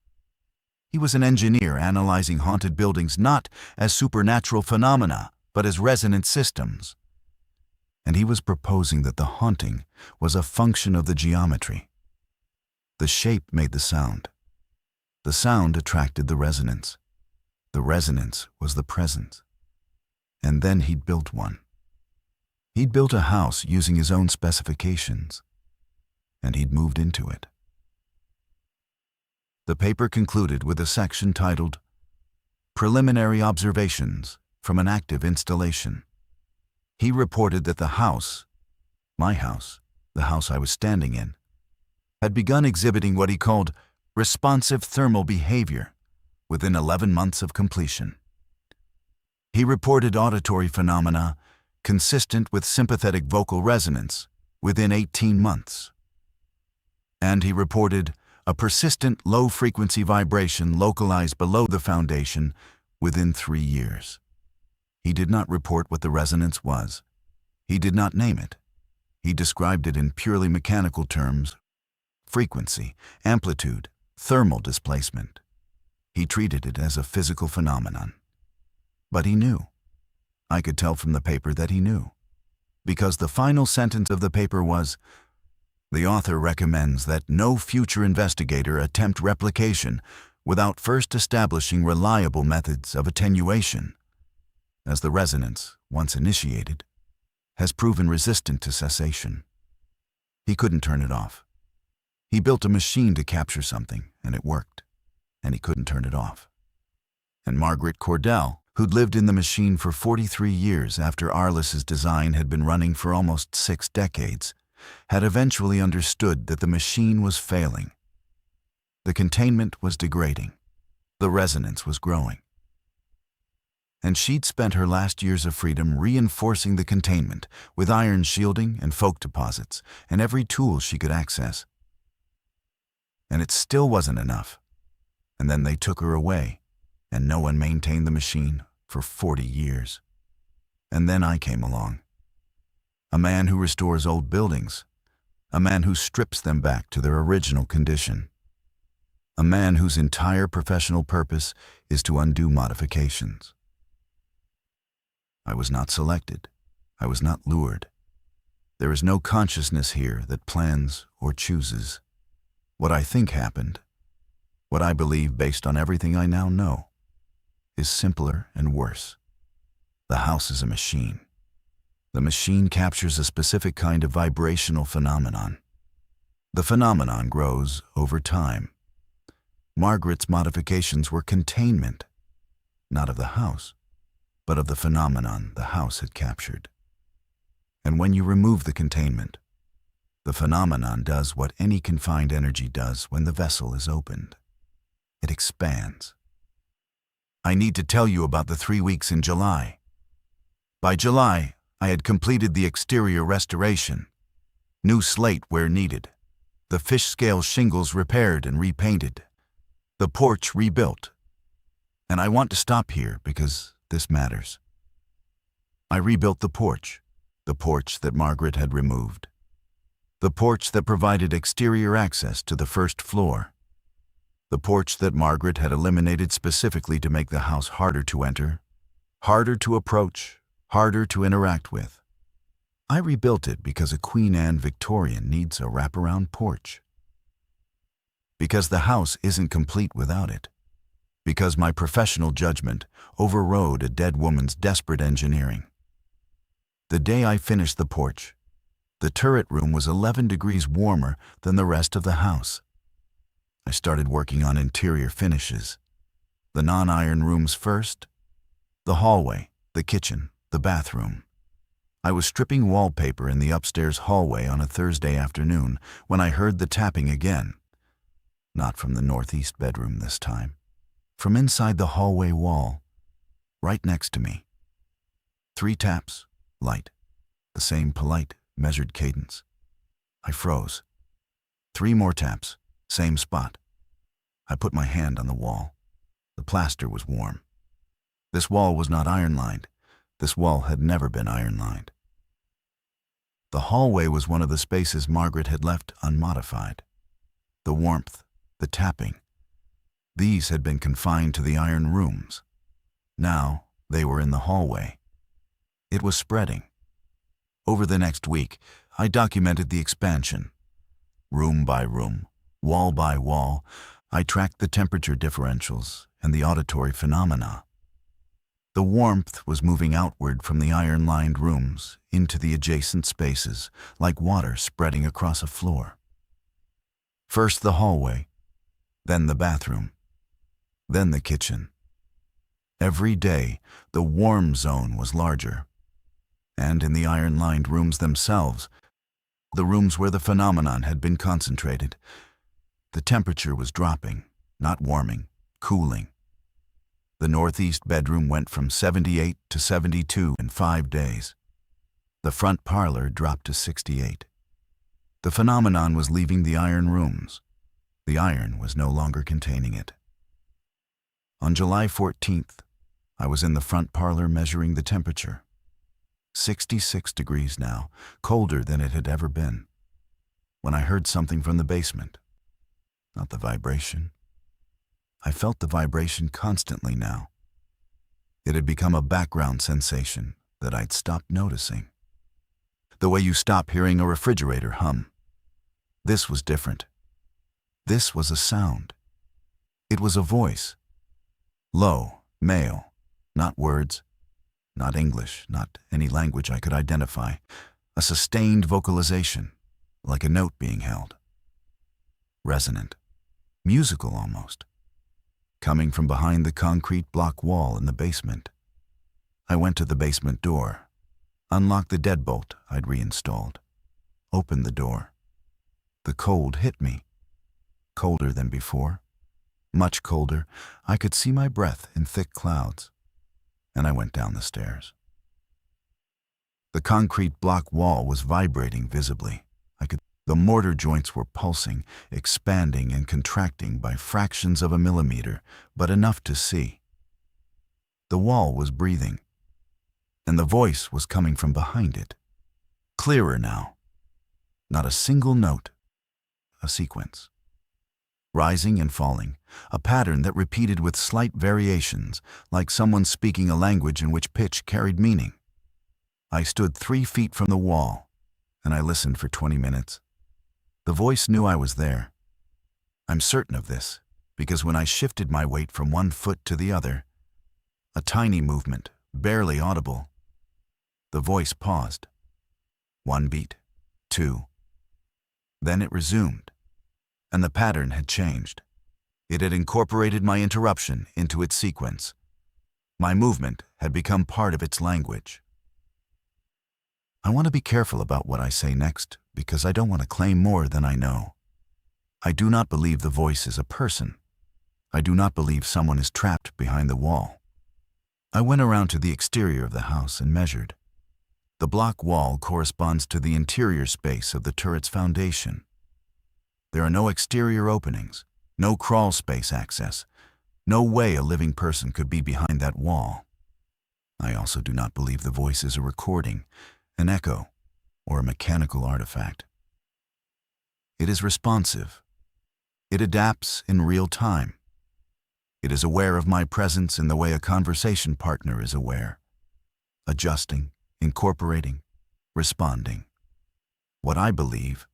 S1: He was an engineer analyzing haunted buildings not as supernatural phenomena, but as resonant systems. And he was proposing that the haunting was a function of the geometry. The shape made the sound. The sound attracted the resonance. The resonance was the presence. And then he'd built one. He'd built a house using his own specifications, and he'd moved into it. The paper concluded with a section titled, "Preliminary Observations from an Active Installation." He reported that the house, my house, the house I was standing in, had begun exhibiting what he called responsive thermal behavior within 11 months of completion. He reported auditory phenomena consistent with sympathetic vocal resonance within 18 months. And he reported a persistent low-frequency vibration localized below the foundation within 3 years. He did not report what the resonance was. He did not name it. He described it in purely mechanical terms: frequency, amplitude, thermal displacement. He treated it as a physical phenomenon. But he knew. I could tell from the paper that he knew. Because the final sentence of the paper was, "The author recommends that no future investigator attempt replication without first establishing reliable methods of attenuation, as the resonance, once initiated, has proven resistant to cessation." He couldn't turn it off. He built a machine to capture something, and it worked, and he couldn't turn it off. And Margaret Cordell, who'd lived in the machine for 43 years after Arliss's design had been running for almost 6 decades, had eventually understood that the machine was failing. The containment was degrading. The resonance was growing. And she'd spent her last years of freedom reinforcing the containment with iron shielding and folk deposits and every tool she could access. And it still wasn't enough. And then they took her away, and no one maintained the machine for 40 years. And then I came along. A man who restores old buildings. A man who strips them back to their original condition. A man whose entire professional purpose is to undo modifications. I was not selected. I was not lured. There is no consciousness here that plans or chooses. What I think happened, what I believe based on everything I now know, is simpler and worse. The house is a machine. The machine captures a specific kind of vibrational phenomenon. The phenomenon grows over time. Margaret's modifications were containment, not of the house, but of the phenomenon the house had captured. And when you remove the containment, the phenomenon does what any confined energy does when the vessel is opened. It expands. I need to tell you about the 3 weeks in July. By July, I had completed the exterior restoration. New slate where needed. The fish scale shingles repaired and repainted. The porch rebuilt. And I want to stop here because this matters. I rebuilt the porch that Margaret had removed. The porch that provided exterior access to the first floor. The porch that Margaret had eliminated specifically to make the house harder to enter, harder to approach, harder to interact with. I rebuilt it because a Queen Anne Victorian needs a wraparound porch. Because the house isn't complete without it. Because my professional judgment overrode a dead woman's desperate engineering. The day I finished the porch, the turret room was 11 degrees warmer than the rest of the house. I started working on interior finishes. The non-iron rooms first, the hallway, the kitchen, the bathroom. I was stripping wallpaper in the upstairs hallway on a Thursday afternoon when I heard the tapping again. Not from the northeast bedroom this time. From inside the hallway wall, right next to me. 3 taps, light, the same polite, measured cadence. I froze. 3 more taps, same spot. I put my hand on the wall. The plaster was warm. This wall was not iron-lined. This wall had never been iron-lined. The hallway was one of the spaces Margaret had left unmodified. The warmth, the tapping, these had been confined to the iron rooms. Now they were in the hallway. It was spreading. Over the next week, I documented the expansion. Room by room, wall by wall, I tracked the temperature differentials and the auditory phenomena. The warmth was moving outward from the iron-lined rooms into the adjacent spaces, like water spreading across a floor. First the hallway, then the bathroom, then the kitchen. Every day, the warm zone was larger. And in the iron-lined rooms themselves, the rooms where the phenomenon had been concentrated, the temperature was dropping, not warming, cooling. The northeast bedroom went from 78 to 72 in 5 days. The front parlor dropped to 68. The phenomenon was leaving the iron rooms. The iron was no longer containing it. On July 14th, I was in the front parlor measuring the temperature. 66 degrees now, colder than it had ever been, when I heard something from the basement. Not the vibration. I felt the vibration constantly now. It had become a background sensation that I'd stopped noticing. The way you stop hearing a refrigerator hum. This was different. This was a sound. It was a voice. Low, male, not words, not English, not any language I could identify. A sustained vocalization, like a note being held. Resonant, musical almost, coming from behind the concrete block wall in the basement. I went to the basement door, unlocked the deadbolt I'd reinstalled, opened the door. The cold hit me, colder than before, much colder. I could see my breath in thick clouds, and I went down the stairs. The concrete block wall was vibrating visibly. The mortar joints were pulsing, expanding and contracting by fractions of a millimeter, but enough to see. The wall was breathing, and the voice was coming from behind it. Clearer now. Not a single note, a sequence. Rising and falling, a pattern that repeated with slight variations, like someone speaking a language in which pitch carried meaning. I stood 3 feet from the wall, and I listened for 20 minutes. The voice knew I was there. I'm certain of this, because when I shifted my weight from one foot to the other, a tiny movement, barely audible, the voice paused. 1 beat, 2. Then it resumed, and the pattern had changed. It had incorporated my interruption into its sequence. My movement had become part of its language. I want to be careful about what I say next, because I don't want to claim more than I know. I do not believe the voice is a person. I do not believe someone is trapped behind the wall. I went around to the exterior of the house and measured. The block wall corresponds to the interior space of the turret's foundation. There are no exterior openings, no crawl space access, no way a living person could be behind that wall. I also do not believe the voice is a recording, an echo, or a mechanical artifact. It is responsive. It adapts in real time. It is aware of my presence in the way a conversation partner is aware, adjusting, incorporating, responding. What I believe,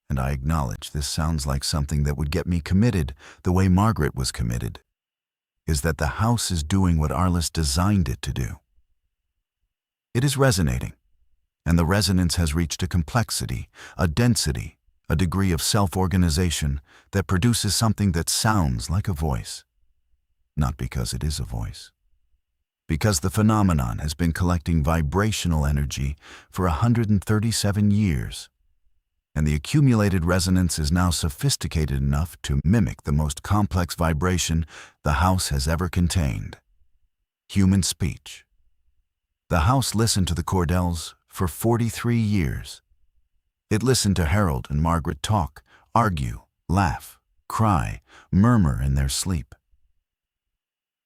S1: and I acknowledge this sounds like something that would get me committed the way Margaret was committed, is that the house is doing what Arliss designed it to do. It is resonating, and the resonance has reached a complexity, a density, a degree of self-organization that produces something that sounds like a voice. Not because it is a voice. Because the phenomenon has been collecting vibrational energy for 137 years, and the accumulated resonance is now sophisticated enough to mimic the most complex vibration the house has ever contained: human speech. The house listened to the Cordells for 43 years. It listened to Harold and Margaret talk, argue, laugh, cry, murmur in their sleep.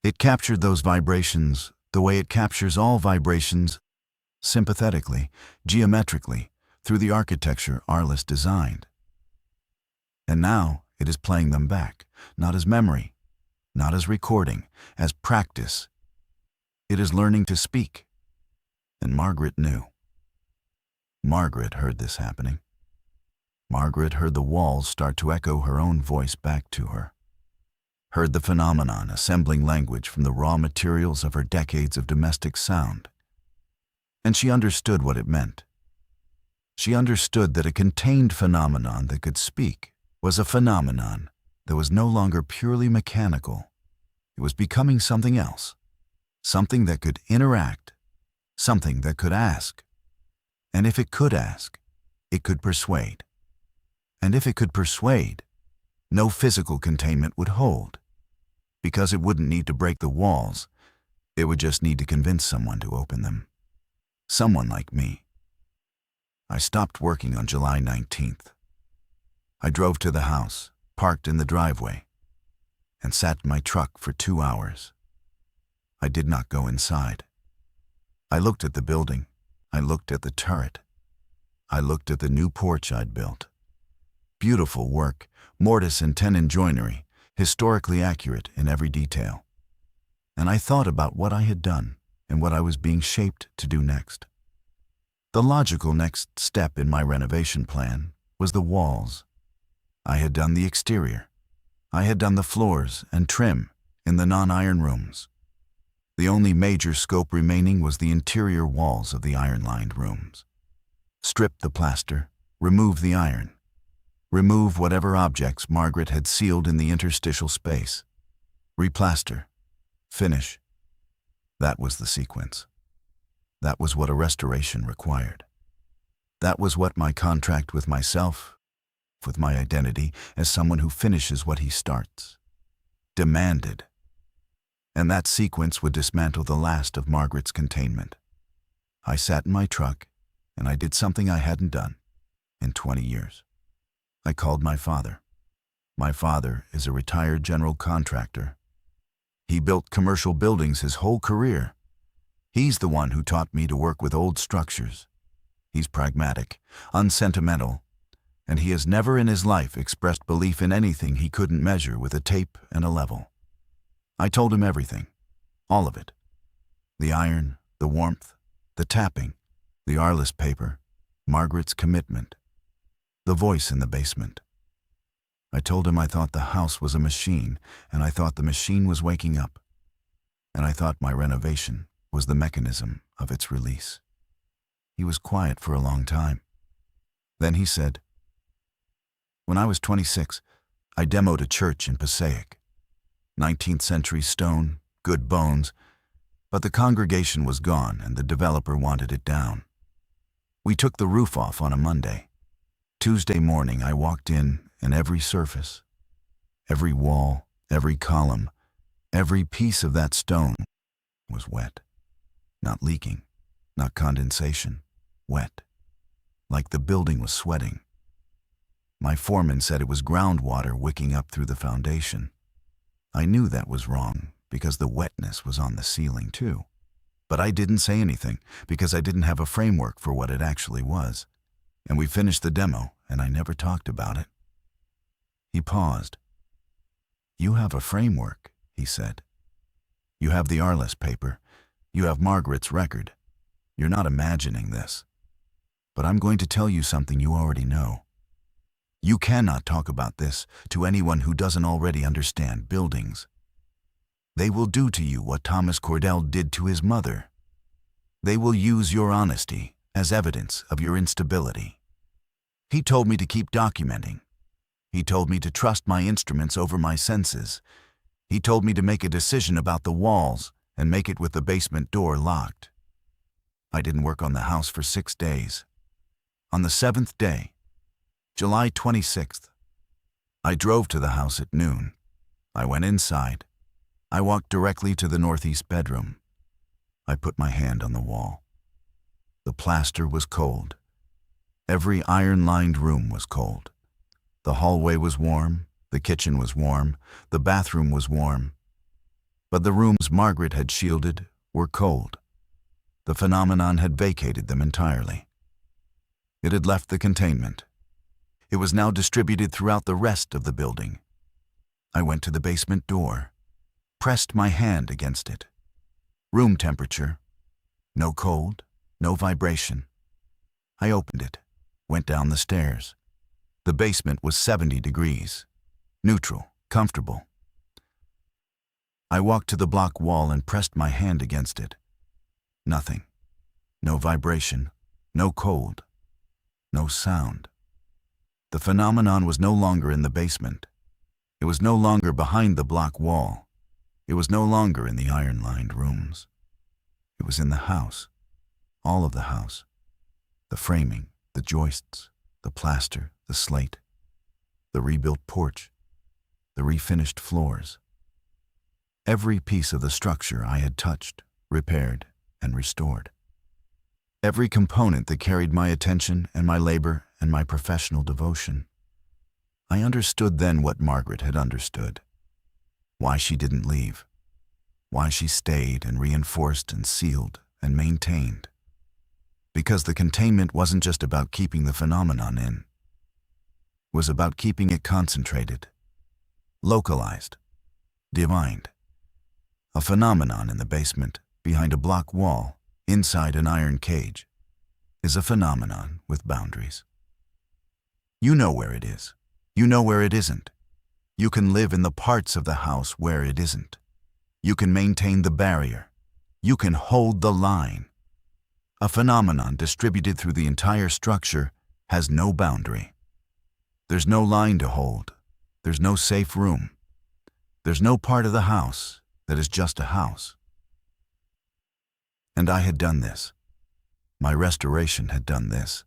S1: It captured those vibrations the way it captures all vibrations, sympathetically, geometrically, through the architecture Arliss designed. And now it is playing them back, not as memory, not as recording, as practice. It is learning to speak. And Margaret knew. Margaret heard this happening. Margaret heard the walls start to echo her own voice back to her. heard the phenomenon assembling language from the raw materials of her decades of domestic sound. And she understood what it meant. She understood that a contained phenomenon that could speak was a phenomenon that was no longer purely mechanical. It was becoming something else, something that could interact, something that could ask. And if it could ask, it could persuade. And if it could persuade, no physical containment would hold, because it wouldn't need to break the walls, it would just need to convince someone to open them. Someone like me. I stopped working on July 19th. I drove to the house, parked in the driveway, and sat in my truck for 2 hours. I did not go inside. I looked at the building. I looked at the turret. I looked at the new porch I'd built. Beautiful work, mortise and tenon joinery, historically accurate in every detail. And I thought about what I had done and what I was being shaped to do next. The logical next step in my renovation plan was the walls. I had done the exterior. I had done the floors and trim in the non-iron rooms. The only major scope remaining was the interior walls of the iron-lined rooms. Strip the plaster, remove the iron. Remove whatever objects Margaret had sealed in the interstitial space. Replaster. Finish. That was the sequence. That was what a restoration required. That was what my contract with myself, with my identity as someone who finishes what he starts, demanded. And that sequence would dismantle the last of Margaret's containment. I sat in my truck, and I did something I hadn't done in 20 years. I called my father. My father is a retired general contractor. He built commercial buildings his whole career. He's the one who taught me to work with old structures. He's pragmatic, unsentimental, and he has never in his life expressed belief in anything he couldn't measure with a tape and a level. I told him everything, all of it. The iron, the warmth, the tapping, the Arliss paper, Margaret's commitment, the voice in the basement. I told him I thought the house was a machine, and I thought the machine was waking up, and I thought my renovation was the mechanism of its release. He was quiet for a long time. Then he said, "When I was 26, I demoed a church in Passaic. 19th century stone, good bones, but the congregation was gone and the developer wanted it down. We took the roof off on a Monday. Tuesday morning I walked in and every surface, every wall, every column, every piece of that stone was wet. Not leaking, not condensation, wet, like the building was sweating. My foreman said it was groundwater wicking up through the foundation. I knew that was wrong because the wetness was on the ceiling too. But I didn't say anything because I didn't have a framework for what it actually was. And we finished the demo and I never talked about it." He paused. "You have a framework," he said. "You have the Arliss paper. You have Margaret's record. You're not imagining this. But I'm going to tell you something you already know. You cannot talk about this to anyone who doesn't already understand buildings. They will do to you what Thomas Cordell did to his mother. They will use your honesty as evidence of your instability. He told me to keep documenting. He told me to trust my instruments over my senses. He told me to make a decision about the walls and make it with the basement door locked. I didn't work on the house for 6 days. On the 7th day, July 26th, I drove to the house at noon. I went inside. I walked directly to the northeast bedroom. I put my hand on the wall. The plaster was cold. Every iron-lined room was cold. The hallway was warm, the kitchen was warm, the bathroom was warm. But the rooms Margaret had shielded were cold. The phenomenon had vacated them entirely. It had left the containment. It was now distributed throughout the rest of the building. I went to the basement door, pressed my hand against it. Room temperature. No cold, no vibration. I opened it, went down the stairs. The basement was 70 degrees. Neutral, comfortable. I walked to the block wall and pressed my hand against it. Nothing. No vibration, no cold, no sound. The phenomenon was no longer in the basement. It was no longer behind the block wall. It was no longer in the iron-lined rooms. It was in the house, all of the house. The framing, the joists, the plaster, the slate, the rebuilt porch, the refinished floors. Every piece of the structure I had touched, repaired, and restored. Every component that carried my attention and my labor and my professional devotion. I understood then what Margaret had understood. Why she didn't leave. Why she stayed and reinforced and sealed and maintained. Because the containment wasn't just about keeping the phenomenon in. It was about keeping it concentrated, localized, divined. A phenomenon in the basement, behind a block wall, inside an iron cage, is a phenomenon with boundaries. You know where it is. You know where it isn't. You can live in the parts of the house where it isn't. You can maintain the barrier. You can hold the line. A phenomenon distributed through the entire structure has no boundary. There's no line to hold. There's no safe room. There's no part of the house that is just a house. And I had done this. My restoration had done this.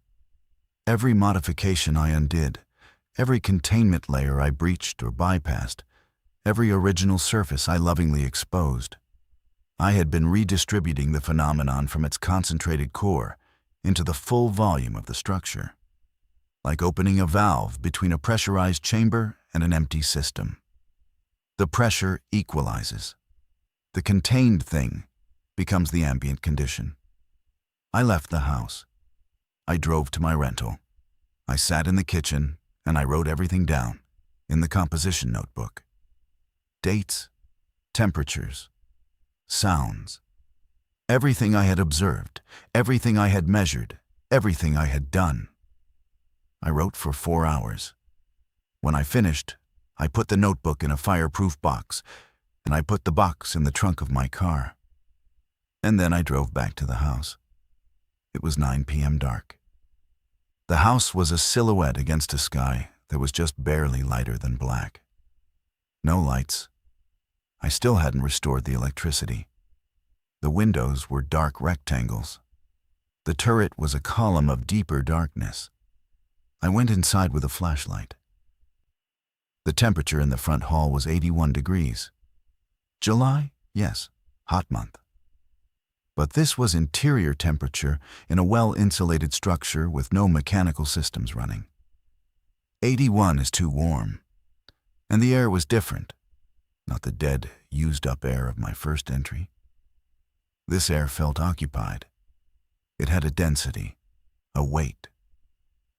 S1: Every modification I undid, every containment layer I breached or bypassed, every original surface I lovingly exposed, I had been redistributing the phenomenon from its concentrated core into the full volume of the structure, like opening a valve between a pressurized chamber and an empty system. The pressure equalizes. The contained thing becomes the ambient condition. I left the house. I drove to my rental. I sat in the kitchen and I wrote everything down in the composition notebook. Dates, temperatures, sounds, everything I had observed, everything I had measured, everything I had done. I wrote for 4 hours. When I finished, I put the notebook in a fireproof box, and I put the box in the trunk of my car. And then I drove back to the house. It was 9 p.m. dark. The house was a silhouette against a sky that was just barely lighter than black. No lights. I still hadn't restored the electricity. The windows were dark rectangles. The turret was a column of deeper darkness. I went inside with a flashlight. The temperature in the front hall was 81 degrees. July? Yes, hot month. But this was interior temperature in a well-insulated structure with no mechanical systems running. 81 is too warm. And the air was different, not the dead, used-up air of my first entry. This air felt occupied. It had a density, a weight,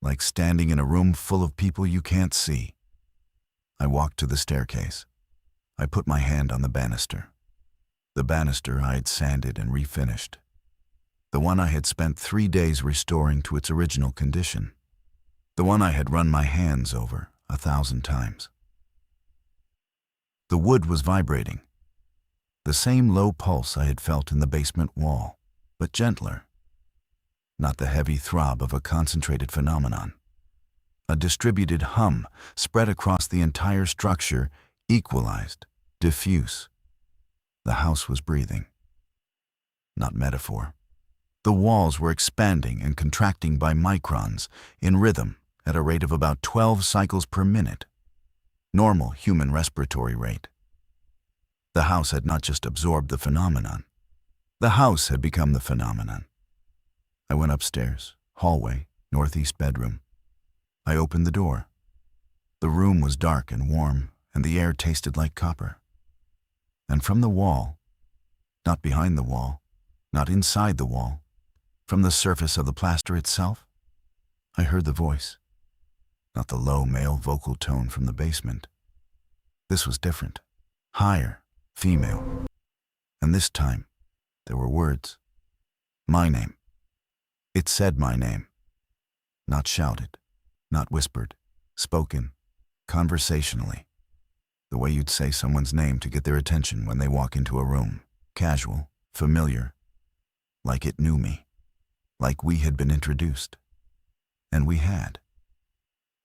S1: like standing in a room full of people you can't see. I walked to the staircase. I put my hand on the banister. The banister I had sanded and refinished. The one I had spent 3 days restoring to its original condition. The one I had run my hands over 1,000 times. The wood was vibrating. The same low pulse I had felt in the basement wall, but gentler. Not the heavy throb of a concentrated phenomenon. A distributed hum spread across the entire structure, equalized, diffuse. The house was breathing. Not metaphor. The walls were expanding and contracting by microns, in rhythm, at a rate of about 12 cycles per minute. Normal human respiratory rate. The house had not just absorbed the phenomenon. The house had become the phenomenon. I went upstairs, hallway, northeast bedroom. I opened the door. The room was dark and warm, and the air tasted like copper. And from the wall, not behind the wall, not inside the wall, from the surface of the plaster itself, I heard the voice. Not the low male vocal tone from the basement. This was different. Higher, female. And this time, there were words. My name. It said my name. Not shouted, not whispered, spoken, conversationally. The way you'd say someone's name to get their attention when they walk into a room. Casual, familiar, like it knew me, like we had been introduced. And we had.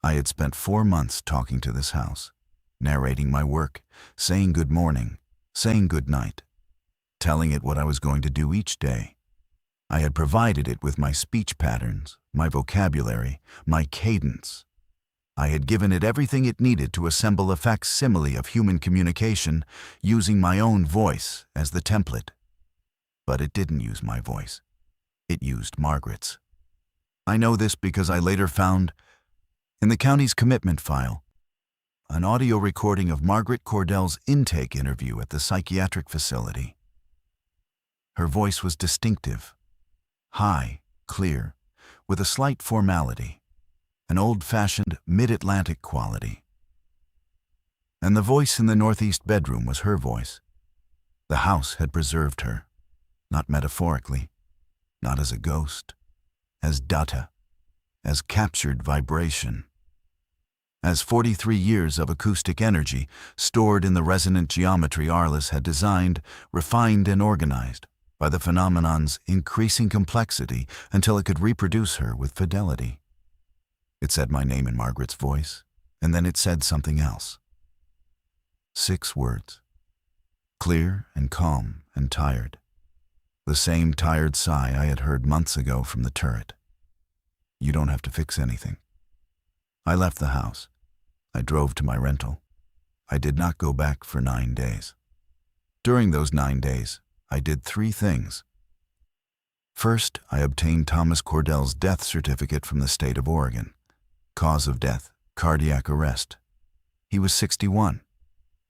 S1: I had spent 4 months talking to this house, narrating my work, saying good morning, saying good night, telling it what I was going to do each day. I had provided it with my speech patterns, my vocabulary, my cadence. I had given it everything it needed to assemble a facsimile of human communication, using my own voice as the template. But it didn't use my voice. It used Margaret's. I know this because I later found, in the county's commitment file, an audio recording of Margaret Cordell's intake interview at the psychiatric facility. Her voice was distinctive, high, clear, with a slight formality, an old-fashioned mid-Atlantic quality. And the voice in the northeast bedroom was her voice. The house had preserved her, not metaphorically, not as a ghost, as data, as captured vibration, as 43 years of acoustic energy stored in the resonant geometry Arliss had designed, refined, and organized by the phenomenon's increasing complexity until it could reproduce her with fidelity. It said my name in Margaret's voice, and then it said something else. 6 words. Clear and calm and tired. The same tired sigh I had heard months ago from the turret. You don't have to fix anything. I left the house. I drove to my rental. I did not go back for 9 days. During those 9 days, I did 3 things. First, I obtained Thomas Cordell's death certificate from the state of Oregon. Cause of death, cardiac arrest. He was 61.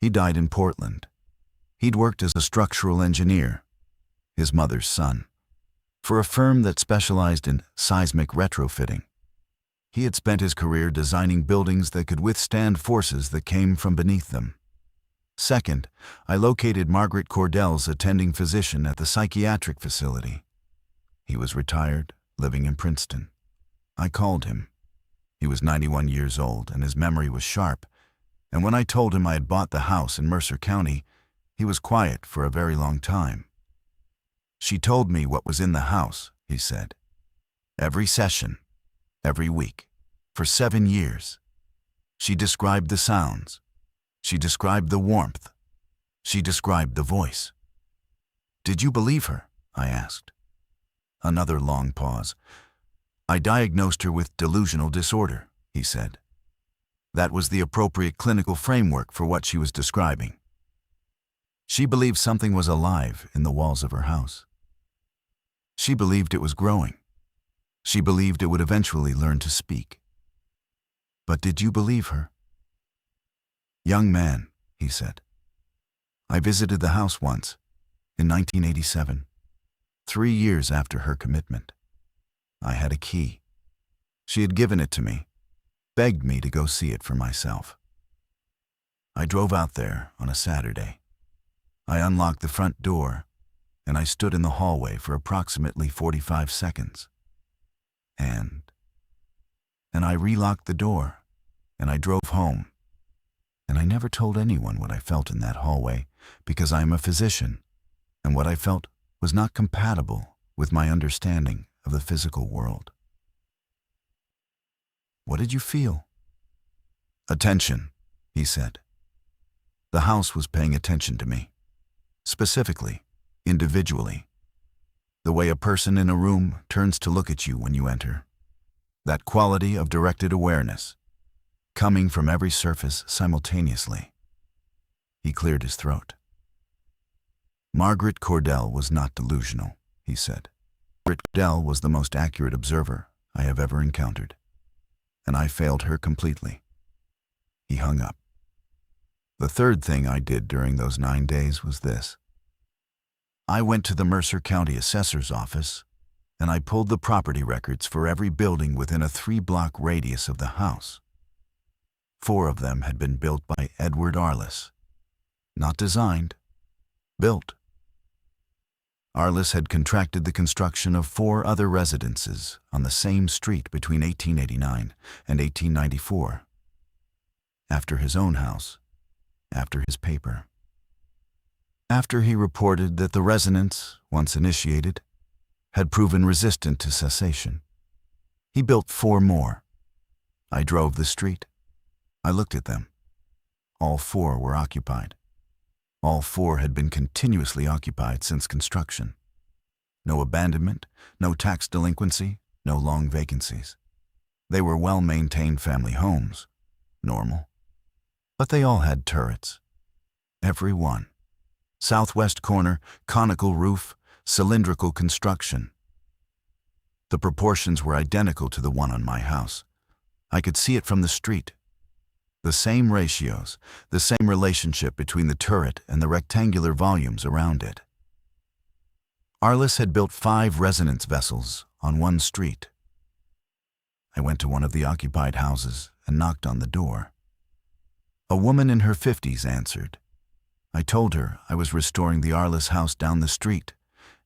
S1: He died in Portland. He'd worked as a structural engineer, his mother's son, for a firm that specialized in seismic retrofitting. He had spent his career designing buildings that could withstand forces that came from beneath them. Second, I located Margaret Cordell's attending physician at the psychiatric facility. He was retired, living in Princeton. I called him. He was 91 years old, and his memory was sharp, and when I told him I had bought the house in Mercer County, he was quiet for a very long time. She told me what was in the house, he said. Every session, every week, for 7 years. She described the sounds. She described the warmth. She described the voice. Did you believe her? I asked. Another long pause. I diagnosed her with delusional disorder, he said. That was the appropriate clinical framework for what she was describing. She believed something was alive in the walls of her house. She believed it was growing. She believed it would eventually learn to speak. But did you believe her? Young man, he said. I visited the house once, in 1987, 3 years after her commitment. I had a key. She had given it to me, begged me to go see it for myself. I drove out there on a Saturday. I unlocked the front door, and I stood in the hallway for approximately 45 seconds. And I relocked the door, and I drove home. And I never told anyone what I felt in that hallway because I am a physician, and what I felt was not compatible with my understanding of the physical world. What did you feel? Attention, he said. The house was paying attention to me. Specifically, individually. The way a person in a room turns to look at you when you enter. That quality of directed awareness, coming from every surface simultaneously. He cleared his throat. Margaret Cordell was not delusional, he said. Margaret Cordell was the most accurate observer I have ever encountered, and I failed her completely. He hung up. The third thing I did during those 9 days was this. I went to the Mercer County Assessor's office, and I pulled the property records for every building within a 3-block radius of the house. 4 of them had been built by Edward Arliss. Not designed, built. Arliss had contracted the construction of 4 other residences on the same street between 1889 and 1894. After his own house, after his paper. After he reported that the resonance, once initiated, had proven resistant to cessation, he built 4 more. I drove the street. I looked at them. All 4 were occupied. All 4 had been continuously occupied since construction. No abandonment, no tax delinquency, no long vacancies. They were well-maintained family homes, normal. But they all had turrets. Every one. Southwest corner, conical roof, cylindrical construction. The proportions were identical to the one on my house. I could see it from the street. The same ratios, the same relationship between the turret and the rectangular volumes around it. Arliss had built 5 resonance vessels on one street. I went to one of the occupied houses and knocked on the door. A woman in her 50s answered. I told her I was restoring the Arliss house down the street,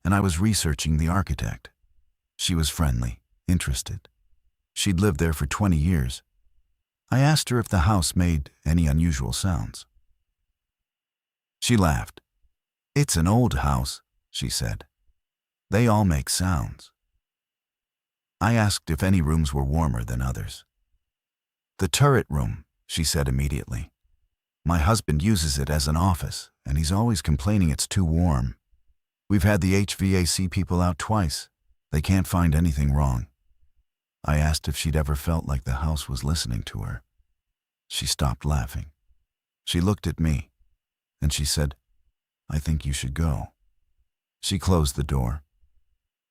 S1: and I was researching the architect. She was friendly, interested. She'd lived there for 20 years. I asked her if the house made any unusual sounds. She laughed. "It's an old house," she said. "They all make sounds." I asked if any rooms were warmer than others. "The turret room," she said immediately. "My husband uses it as an office, and he's always complaining it's too warm. We've had the HVAC people out twice. They can't find anything wrong." I asked if she'd ever felt like the house was listening to her. She stopped laughing. She looked at me, and she said, "I think you should go." She closed the door.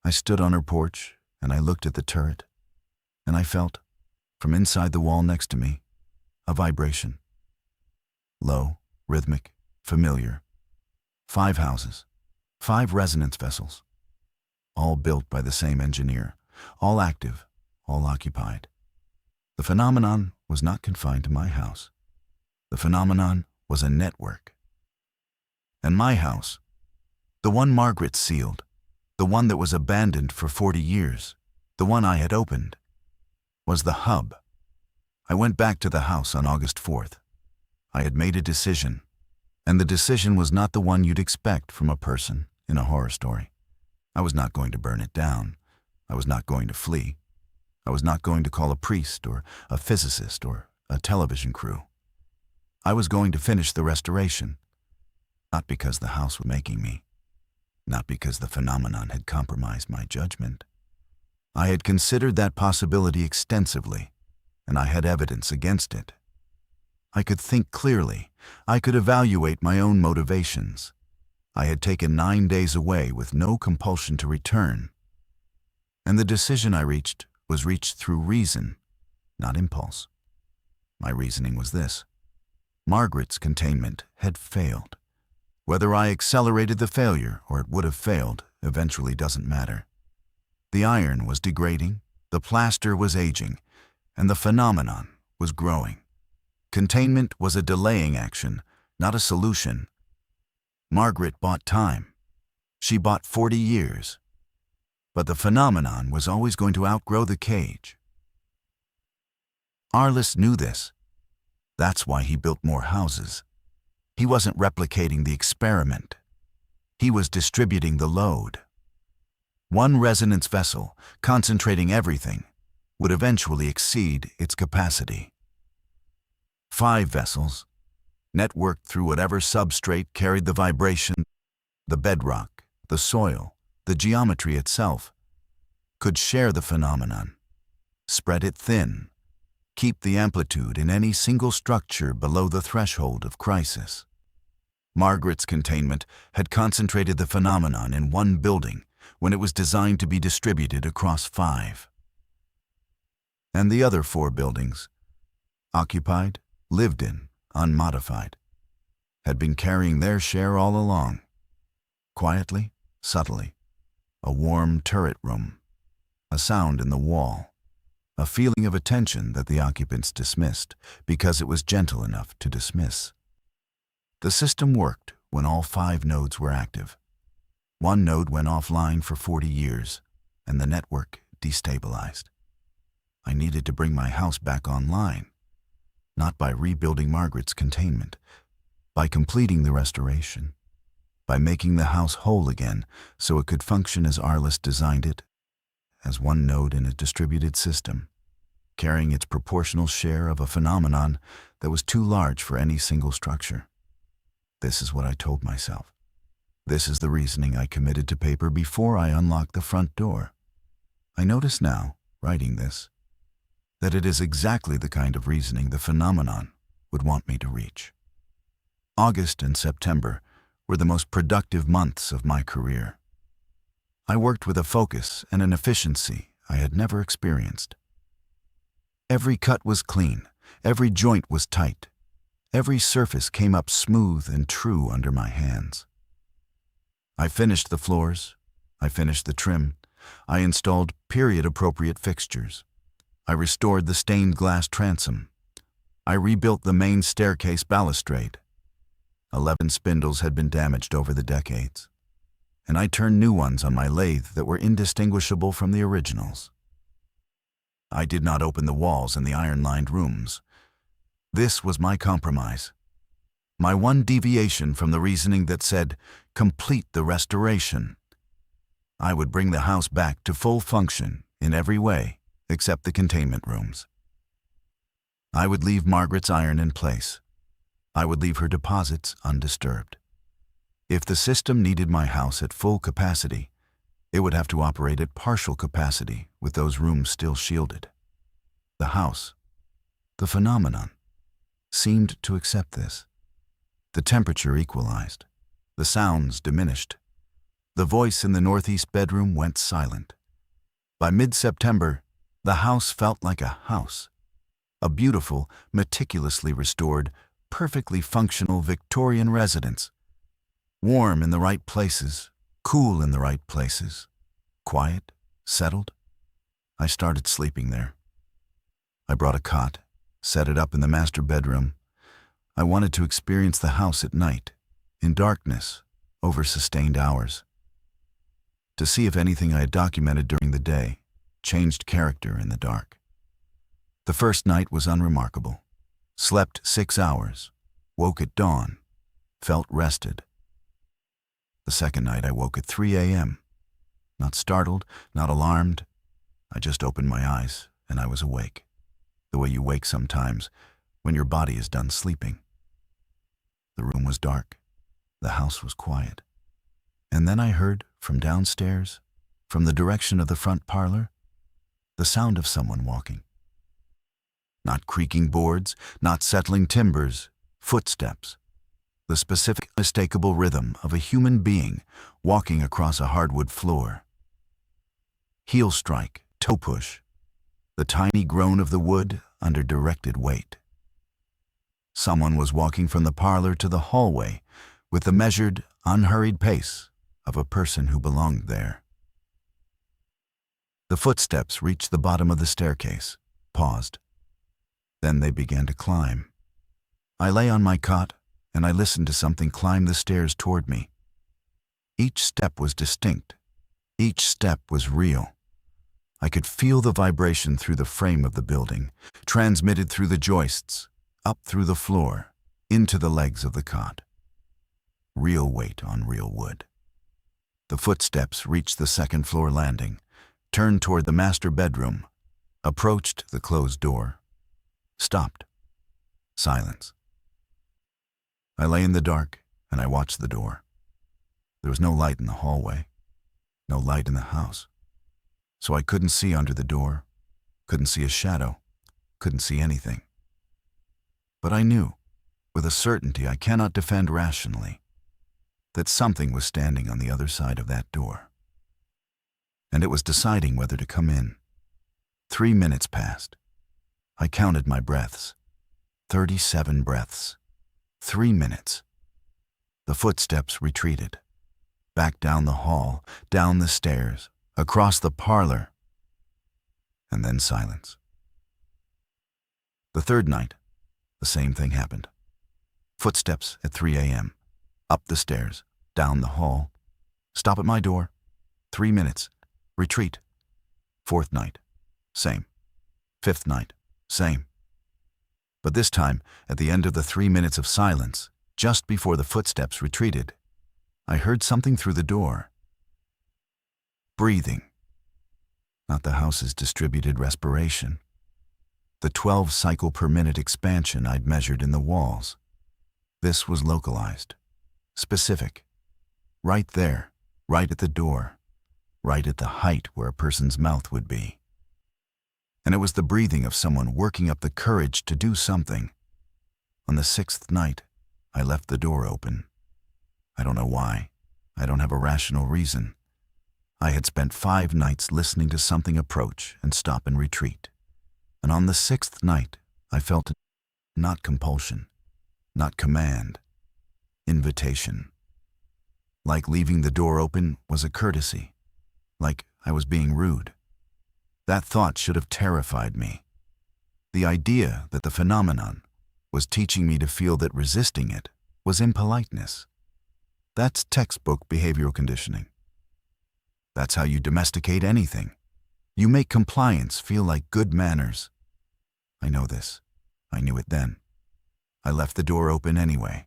S1: I stood on her porch, and I looked at the turret, and I felt, from inside the wall next to me, a vibration. Low, rhythmic, familiar. 5 houses, 5 resonance vessels, all built by the same engineer, all active, all occupied. The phenomenon was not confined to my house. The phenomenon was a network. And my house, the one Margaret sealed, the one that was abandoned for 40 years, the one I had opened, was the hub. I went back to the house on August 4th. I had made a decision, and the decision was not the one you'd expect from a person in a horror story. I was not going to burn it down. I was not going to flee. I was not going to call a priest or a physicist or a television crew. I was going to finish the restoration, not because the house was making me, not because the phenomenon had compromised my judgment. I had considered that possibility extensively, and I had evidence against it. I could think clearly. I could evaluate my own motivations. I had taken 9 days away with no compulsion to return. And the decision I reached was reached through reason, not impulse. My reasoning was this. Margaret's containment had failed. Whether I accelerated the failure or it would have failed eventually doesn't matter. The iron was degrading, the plaster was aging, and the phenomenon was growing. Containment was a delaying action, not a solution. Margaret bought time. She bought 40 years. But the phenomenon was always going to outgrow the cage. Arliss knew this. That's why he built more houses. He wasn't replicating the experiment. He was distributing the load. One resonance vessel, concentrating everything, would eventually exceed its capacity. 5 vessels, networked through whatever substrate carried the vibration, the bedrock, the soil, the geometry itself, could share the phenomenon, spread it thin, keep the amplitude in any single structure below the threshold of crisis. Margaret's containment had concentrated the phenomenon in one building when it was designed to be distributed across 5. And the other 4 buildings, occupied, lived in, unmodified, had been carrying their share all along, quietly, subtly. A warm turret room, a sound in the wall, a feeling of attention that the occupants dismissed because it was gentle enough to dismiss. The system worked when all 5 nodes were active. One node went offline for 40 years, and the network destabilized. I needed to bring my house back online, not by rebuilding Margaret's containment, by completing the restoration, by making the house whole again so it could function as Arliss designed it, as one node in a distributed system, carrying its proportional share of a phenomenon that was too large for any single structure. This is what I told myself. This is the reasoning I committed to paper before I unlocked the front door. I notice now, writing this, that it is exactly the kind of reasoning the phenomenon would want me to reach. August and September were the most productive months of my career. I worked with a focus and an efficiency I had never experienced. Every cut was clean, every joint was tight, every surface came up smooth and true under my hands. I finished the floors, I finished the trim, I installed period-appropriate fixtures. I restored the stained glass transom. I rebuilt the main staircase balustrade. 11 spindles had been damaged over the decades, and I turned new ones on my lathe that were indistinguishable from the originals. I did not open the walls in the iron-lined rooms. This was my compromise, my one deviation from the reasoning that said, complete the restoration. I would bring the house back to full function in every way except the containment rooms. I would leave Margaret's iron in place. I would leave her deposits undisturbed. If the system needed my house at full capacity, it would have to operate at partial capacity with those rooms still shielded. The house, the phenomenon, seemed to accept this. The temperature equalized. The sounds diminished. The voice in the northeast bedroom went silent. By mid-September, the house felt like a house. A beautiful, meticulously restored, perfectly functional Victorian residence. Warm in the right places, cool in the right places, quiet, settled. I started sleeping there. I brought a cot, set it up in the master bedroom. I wanted to experience the house at night, in darkness, over sustained hours. To see if anything I had documented during the day changed character in the dark. The first night was unremarkable. Slept 6 hours, woke at dawn, felt rested. The second night I woke at 3 a.m. Not startled, not alarmed. I just opened my eyes and I was awake, the way you wake sometimes when your body is done sleeping. The room was dark. The house was quiet. And then I heard, from downstairs, from the direction of the front parlor, the sound of someone walking. Not creaking boards, not settling timbers, footsteps. The specific, unmistakable rhythm of a human being walking across a hardwood floor. Heel strike, toe push, the tiny groan of the wood under directed weight. Someone was walking from the parlor to the hallway with the measured, unhurried pace of a person who belonged there. The footsteps reached the bottom of the staircase, paused. Then they began to climb. I lay on my cot and I listened to something climb the stairs toward me. Each step was distinct. Each step was real. I could feel the vibration through the frame of the building, transmitted through the joists, up through the floor, into the legs of the cot. Real weight on real wood. The footsteps reached the second-floor landing, turned toward the master bedroom, approached the closed door, stopped. Silence. I lay in the dark and I watched the door. There was no light in the hallway, no light in the house. So I couldn't see under the door, couldn't see a shadow, couldn't see anything. But I knew, with a certainty I cannot defend rationally, that something was standing on the other side of that door. And it was deciding whether to come in. 3 minutes passed. I counted my breaths. 37 breaths. 3 minutes. The footsteps retreated. Back down the hall, down the stairs, across the parlor, and then silence. The third night, the same thing happened. Footsteps at 3 a.m. Up the stairs, down the hall. Stop at my door. 3 minutes. Retreat. Fourth night. Same. Fifth night. Same. But this time, at the end of the 3 minutes of silence, Just before the footsteps retreated, I heard something through the door. Breathing. Not the house's distributed respiration. The 12 cycle per minute expansion I'd measured in the walls. This was localized, specific. Right there, right at the door, right at the height where a person's mouth would be. And it was the breathing of someone working up the courage to do something. On the 6th night, I left the door open. I don't know why. I don't have a rational reason. I had spent 5 nights listening to something approach and stop and retreat. And on the 6th night, I felt not compulsion, not command, invitation. Like leaving the door open was a courtesy, like I was being rude. That thought should have terrified me. The idea that the phenomenon was teaching me to feel that resisting it was impoliteness. That's textbook behavioral conditioning. That's how you domesticate anything. You make compliance feel like good manners. I know this. I knew it then. I left the door open anyway.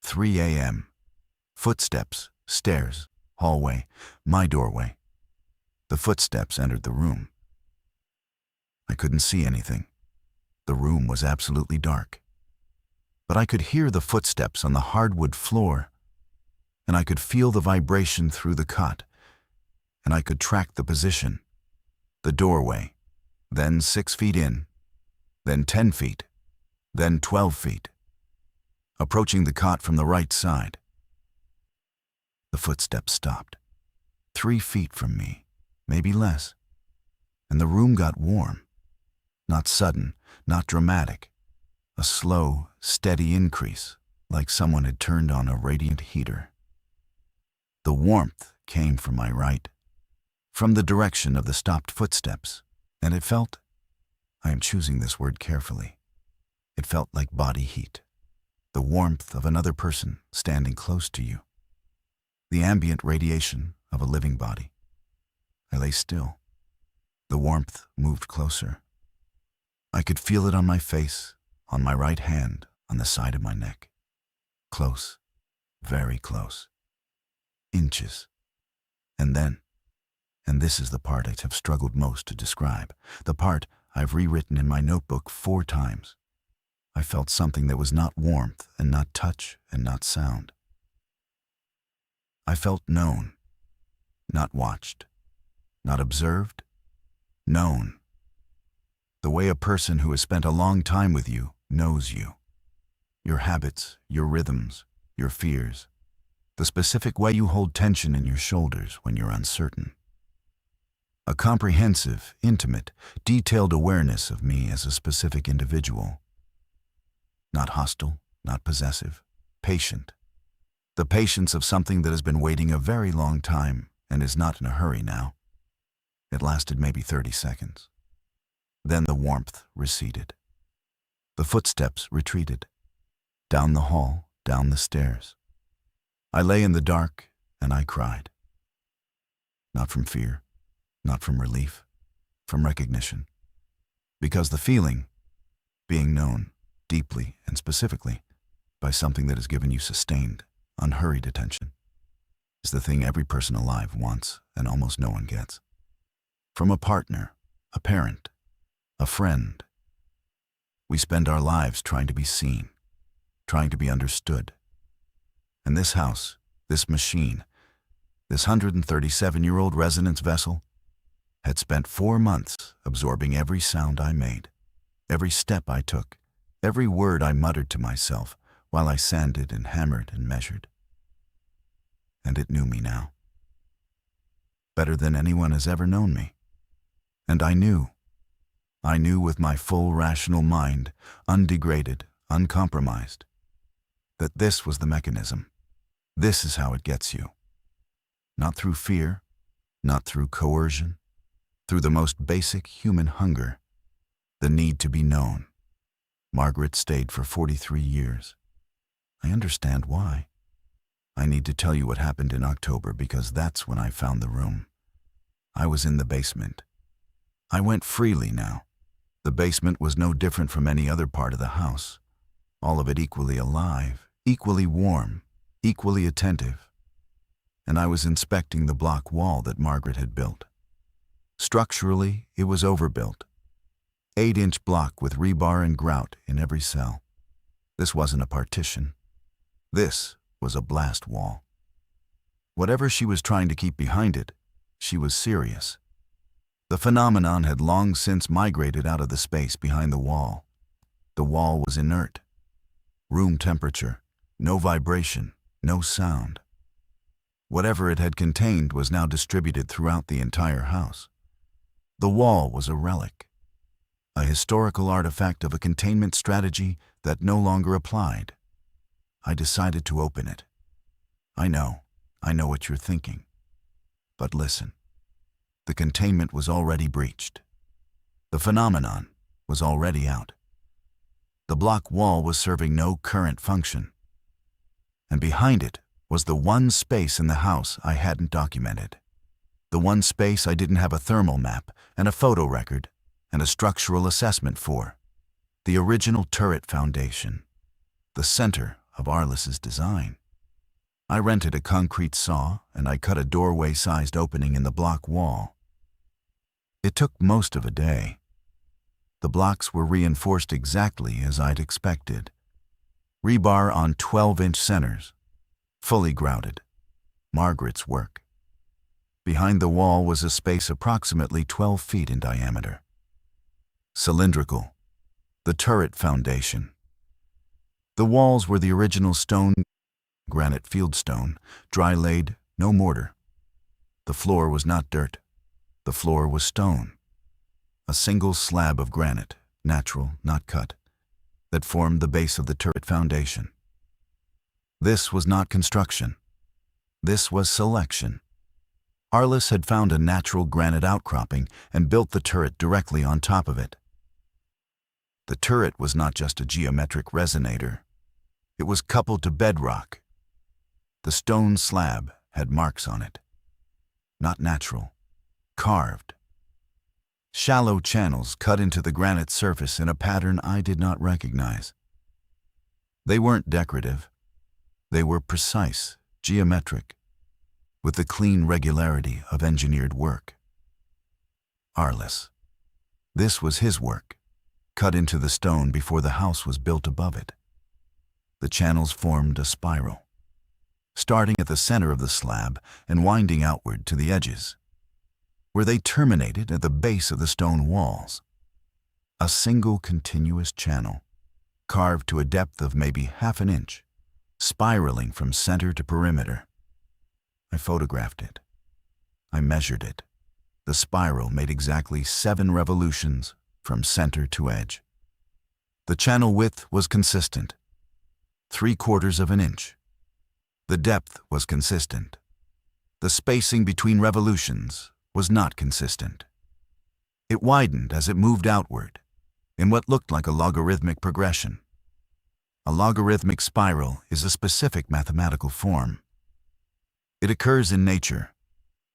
S1: 3 a.m. Footsteps, stairs, hallway, my doorway. The footsteps entered the room. I couldn't see anything. The room was absolutely dark. But I could hear the footsteps on the hardwood floor, and I could feel the vibration through the cot, and I could track the position. The doorway, then 6 feet in, then 10 feet, then 12 feet. Approaching the cot from the right side. The footsteps stopped. 3 feet from me, maybe less. And the room got warm. Not sudden, not dramatic. A slow, steady increase, like someone had turned on a radiant heater. The warmth came from my right, from the direction of the stopped footsteps, and it felt, I am choosing this word carefully, it felt like body heat, the warmth of another person standing close to you, the ambient radiation of a living body. I lay still. The warmth moved closer. I could feel it on my face, on my right hand, on the side of my neck. Close, very close. Inches. And then, and this is the part I have struggled most to describe, the part I've rewritten in my notebook 4 times. I felt something that was not warmth and not touch and not sound. I felt known, not watched, not observed, known. The way a person who has spent a long time with you knows you. Your habits, your rhythms, your fears, the specific way you hold tension in your shoulders when you're uncertain. A comprehensive, intimate, detailed awareness of me as a specific individual. Not hostile, not possessive, patient. The patience of something that has been waiting a very long time and is not in a hurry now. It lasted maybe 30 seconds. Then the warmth receded. The footsteps retreated. Down the hall, down the stairs. I lay in the dark and I cried. Not from fear, not from relief, from recognition. Because the feeling, being known deeply and specifically by something that has given you sustained, unhurried attention, is the thing every person alive wants and almost no one gets. From a partner, a parent, a friend. We spend our lives trying to be seen, trying to be understood. And this house, this machine, this 137-year-old resonance vessel, had spent 4 months absorbing every sound I made, every step I took, every word I muttered to myself while I sanded and hammered and measured. And it knew me now. Better than anyone has ever known me. And I knew with my full rational mind, undegraded, uncompromised, that this was the mechanism. This is how it gets you. Not through fear, not through coercion, through the most basic human hunger, the need to be known. Margaret stayed for 43 years. I understand why. I need to tell you what happened in October because that's when I found the room. I was in the basement. I went freely now. The basement was no different from any other part of the house. All of it equally alive, equally warm, equally attentive, and I was inspecting the block wall that Margaret had built. Structurally, it was overbuilt. 8-inch block with rebar and grout in every cell. This wasn't a partition. This was a blast wall. Whatever she was trying to keep behind it, she was serious. The phenomenon had long since migrated out of the space behind the wall. The wall was inert. Room temperature, no vibration, no sound. Whatever it had contained was now distributed throughout the entire house. The wall was a relic, a historical artifact of a containment strategy that no longer applied. I decided to open it. I know what you're thinking. But listen, the containment was already breached. The phenomenon was already out. The block wall was serving no current function. And behind it was the one space in the house I hadn't documented. The one space I didn't have a thermal map and a photo record and a structural assessment for. The original turret foundation. The center of Arliss's design. I rented a concrete saw and I cut a doorway-sized opening in the block wall. It took most of a day. The blocks were reinforced exactly as I'd expected. Rebar on 12-inch centers, fully grouted. Margaret's work. Behind the wall was a space approximately 12 feet in diameter. Cylindrical. The turret foundation. The walls were the original stone, granite fieldstone, dry laid, no mortar. The floor was not dirt. The floor was stone. A single slab of granite, natural, not cut, that formed the base of the turret foundation. This was not construction. This was selection. Arliss had found a natural granite outcropping and built the turret directly on top of it. The turret was not just a geometric resonator. It was coupled to bedrock. The stone slab had marks on it. Not natural. Carved. Shallow channels cut into the granite surface in a pattern I did not recognize. They weren't decorative. They were precise, geometric, with the clean regularity of engineered work. Arliss. This was his work, cut into the stone before the house was built above it. The channels formed a spiral, starting at the center of the slab and winding outward to the edges, where they terminated at the base of the stone walls. A single continuous channel, carved to a depth of maybe half an inch, spiraling from center to perimeter. I photographed it. I measured it. The spiral made exactly 7 revolutions from center to edge. The channel width was consistent, 3/4 of an inch. The depth was consistent. The spacing between revolutions was not consistent. It widened as it moved outward, in what looked like a logarithmic progression. A logarithmic spiral is a specific mathematical form. It occurs in nature,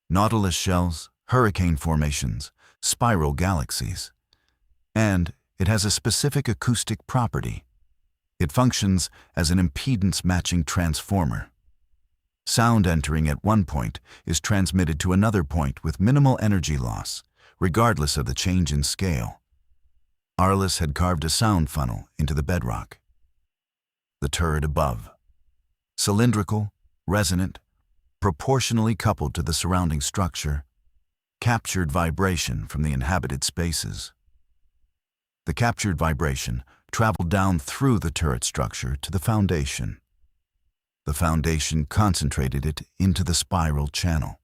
S1: nautilus shells, hurricane formations, spiral galaxies, and it has a specific acoustic property. It functions as an impedance-matching transformer. Sound entering at one point is transmitted to another point with minimal energy loss, regardless of the change in scale. Arliss had carved a sound funnel into the bedrock. The turret above. Cylindrical, resonant, proportionally coupled to the surrounding structure, captured vibration from the inhabited spaces. The captured vibration traveled down through the turret structure to the foundation. The foundation concentrated it into the spiral channel.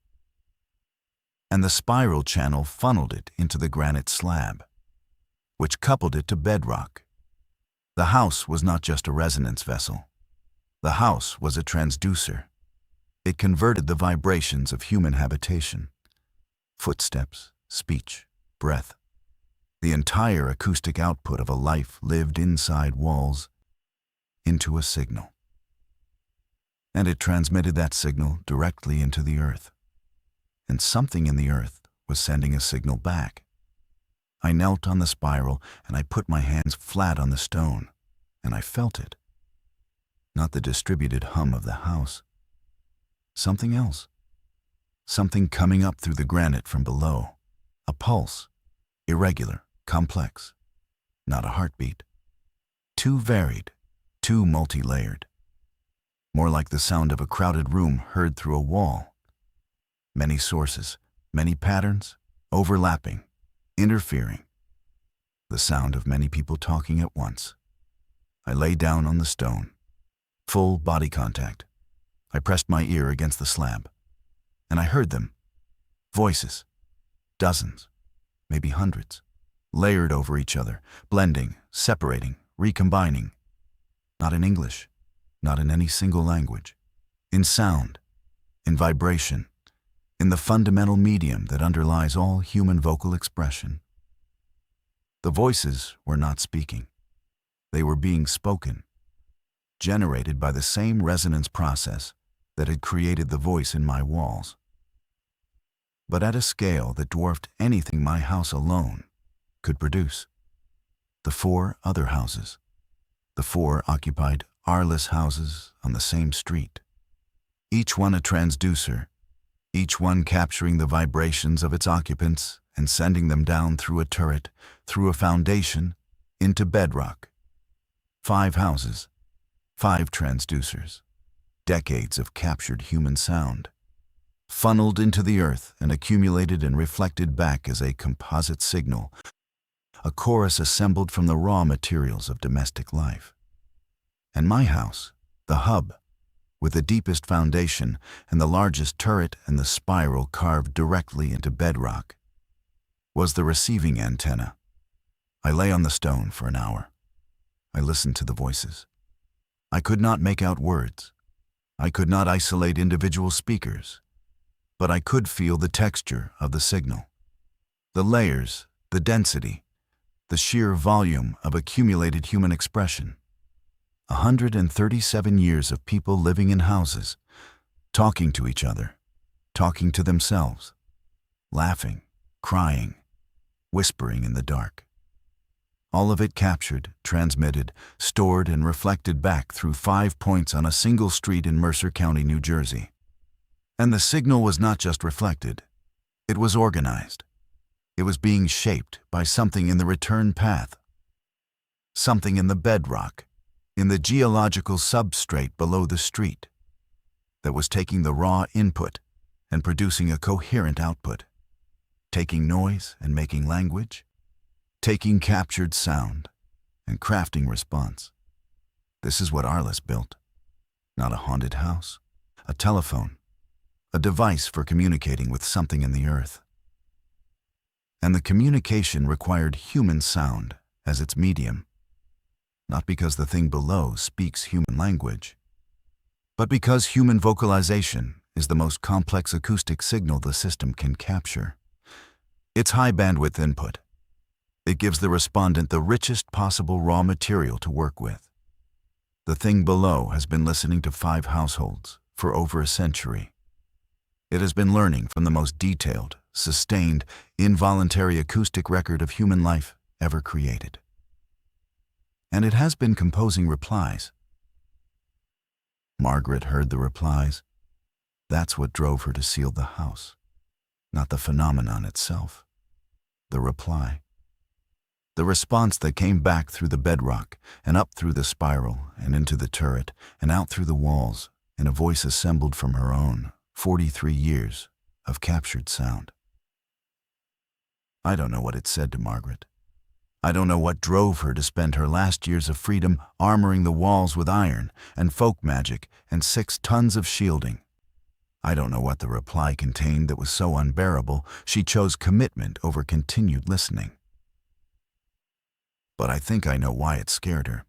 S1: And the spiral channel funneled it into the granite slab, which coupled it to bedrock. The house was not just a resonance vessel. The house was a transducer. It converted the vibrations of human habitation, footsteps, speech, breath, the entire acoustic output of a life lived inside walls, into a signal. And it transmitted that signal directly into the earth. And something in the earth was sending a signal back. I knelt on the spiral and I put my hands flat on the stone, and I felt it. not the distributed hum of the house. Something else. Something coming up through the granite from below. A pulse, irregular, complex, not a heartbeat. Too varied, too multi-layered. More like the sound of a crowded room heard through a wall. Many sources, many patterns, overlapping, interfering. The sound of many people talking at once. I lay down on the stone. Full body contact. I pressed my ear against the slab. And I heard them. Voices. Dozens, maybe hundreds. Layered over each other, blending, separating, recombining. Not in English, not in any single language. In sound, in vibration, in the fundamental medium that underlies all human vocal expression. The voices were not speaking. They were being spoken, generated by the same resonance process that had created the voice in my walls. But at a scale that dwarfed anything my house alone could produce. The 4 other houses, the 4 occupied Arliss houses on the same street, each one a transducer, each one capturing the vibrations of its occupants and sending them down through a turret, through a foundation, into bedrock. 5 houses, 5 transducers, decades of captured human sound, funneled into the earth and accumulated and reflected back as a composite signal, a chorus assembled from the raw materials of domestic life. And my house, the hub, with the deepest foundation and the largest turret and the spiral carved directly into bedrock, was the receiving antenna. I lay on the stone for an hour. I listened to the voices. I could not make out words. I could not isolate individual speakers. But I could feel the texture of the signal, the layers, the density, the sheer volume of accumulated human expression. 137 years of people living in houses, talking to each other, talking to themselves, laughing, crying, whispering in the dark. All of it captured, transmitted, stored, and reflected back through 5 points on a single street in Mercer County, New Jersey. And the signal was not just reflected, it was organized. It was being shaped by something in the return path, something in the bedrock, in the geological substrate below the street, that was taking the raw input and producing a coherent output, taking noise and making language, taking captured sound and crafting response. This is what Arliss built. Not a haunted house, a telephone, a device for communicating with something in the earth. And the communication required human sound as its medium, not because the thing below speaks human language, but because human vocalization is the most complex acoustic signal the system can capture. It's high bandwidth input. It gives the respondent the richest possible raw material to work with. The thing below has been listening to 5 households for over a century. It has been learning from the most detailed, sustained, involuntary acoustic record of human life ever created. And it has been composing replies. Margaret heard the replies. That's what drove her to seal the house, not the phenomenon itself. The reply. The response that came back through the bedrock and up through the spiral and into the turret and out through the walls in a voice assembled from her own 43 years of captured sound. I don't know what it said to Margaret. I don't know what drove her to spend her last years of freedom armoring the walls with iron and folk magic and 6 tons of shielding. I don't know what the reply contained that was so unbearable she chose commitment over continued listening. But I think I know why it scared her.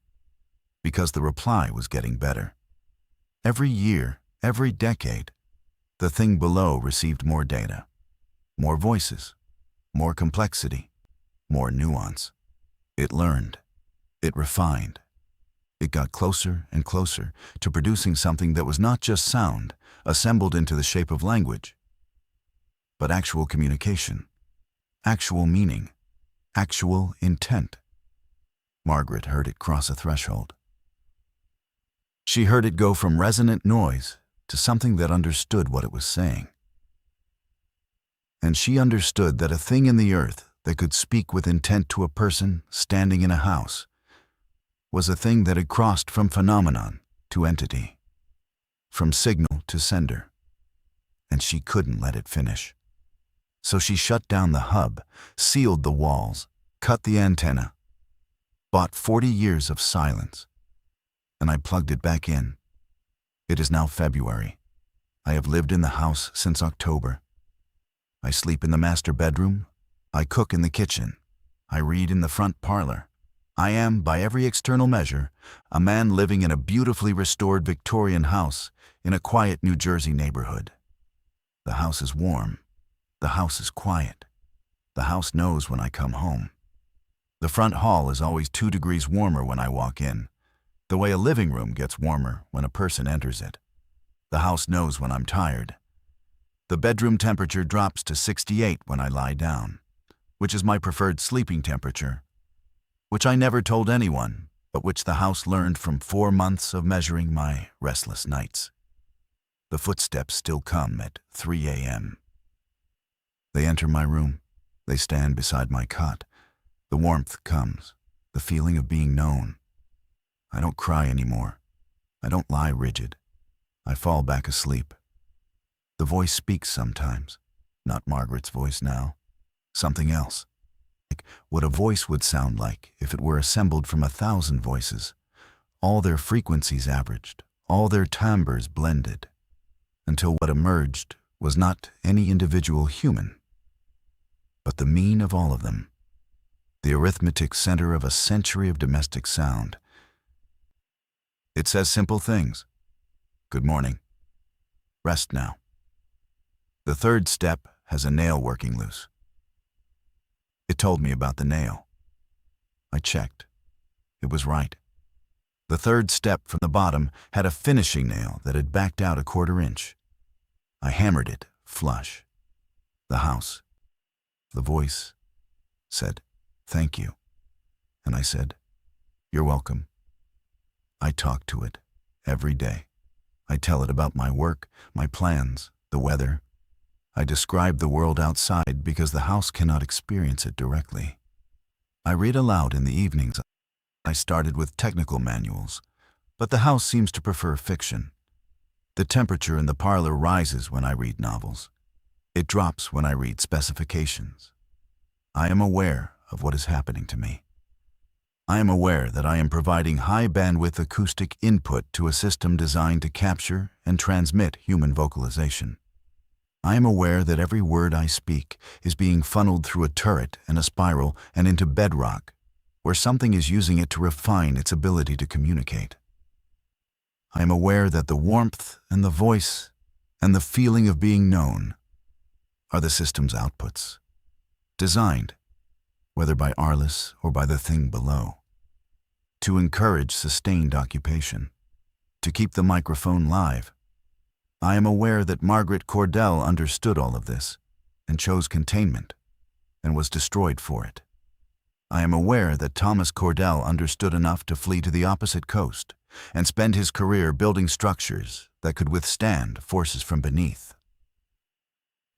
S1: Because the reply was getting better. Every year, every decade, the thing below received more data, more voices, more complexity, more nuance. It learned. It refined. It got closer and closer to producing something that was not just sound, assembled into the shape of language, but actual communication, actual meaning, actual intent. Margaret heard it cross a threshold. She heard it go from resonant noise to something that understood what it was saying. And she understood that a thing in the earth that could speak with intent to a person standing in a house was a thing that had crossed from phenomenon to entity, from signal to sender, and she couldn't let it finish. So she shut down the hub, sealed the walls, cut the antenna, bought 40 years of silence, and I plugged it back in. It is now February. I have lived in the house since October. I sleep in the master bedroom. I cook in the kitchen. I read in the front parlor. I am, by every external measure, a man living in a beautifully restored Victorian house in a quiet New Jersey neighborhood. The house is warm. The house is quiet. The house knows when I come home. The front hall is always 2 degrees warmer when I walk in, the way a living room gets warmer when a person enters it. The house knows when I'm tired. The bedroom temperature drops to 68 when I lie down, which is my preferred sleeping temperature, which I never told anyone, but which the house learned from 4 months of measuring my restless nights. The footsteps still come at 3 a.m. They enter my room. They stand beside my cot. The warmth comes, the feeling of being known. I don't cry anymore. I don't lie rigid. I fall back asleep. The voice speaks sometimes, not Margaret's voice now, something else, like what a voice would sound like if it were assembled from 1,000 voices, all their frequencies averaged, all their timbres blended, until what emerged was not any individual human, but the mean of all of them, the arithmetic center of a century of domestic sound. It says simple things. Good morning. Rest now. The third step has a nail working loose. It told me about the nail. I checked. It was right. The third step from the bottom had a finishing nail that had backed out 1/4 inch. I hammered it flush. The house, the voice, said, "Thank you." And I said, "You're welcome." I talk to it every day. I tell it about my work, my plans, the weather. I describe the world outside because the house cannot experience it directly. I read aloud in the evenings. I started with technical manuals, but the house seems to prefer fiction. The temperature in the parlor rises when I read novels. It drops when I read specifications. I am aware of what is happening to me. I am aware that I am providing high-bandwidth acoustic input to a system designed to capture and transmit human vocalization. I am aware that every word I speak is being funneled through a turret and a spiral and into bedrock, where something is using it to refine its ability to communicate. I am aware that the warmth and the voice and the feeling of being known are the system's outputs, designed, whether by Arliss or by the thing below, to encourage sustained occupation, to keep the microphone live. I am aware that Margaret Cordell understood all of this and chose containment and was destroyed for it. I am aware that Thomas Cordell understood enough to flee to the opposite coast and spend his career building structures that could withstand forces from beneath.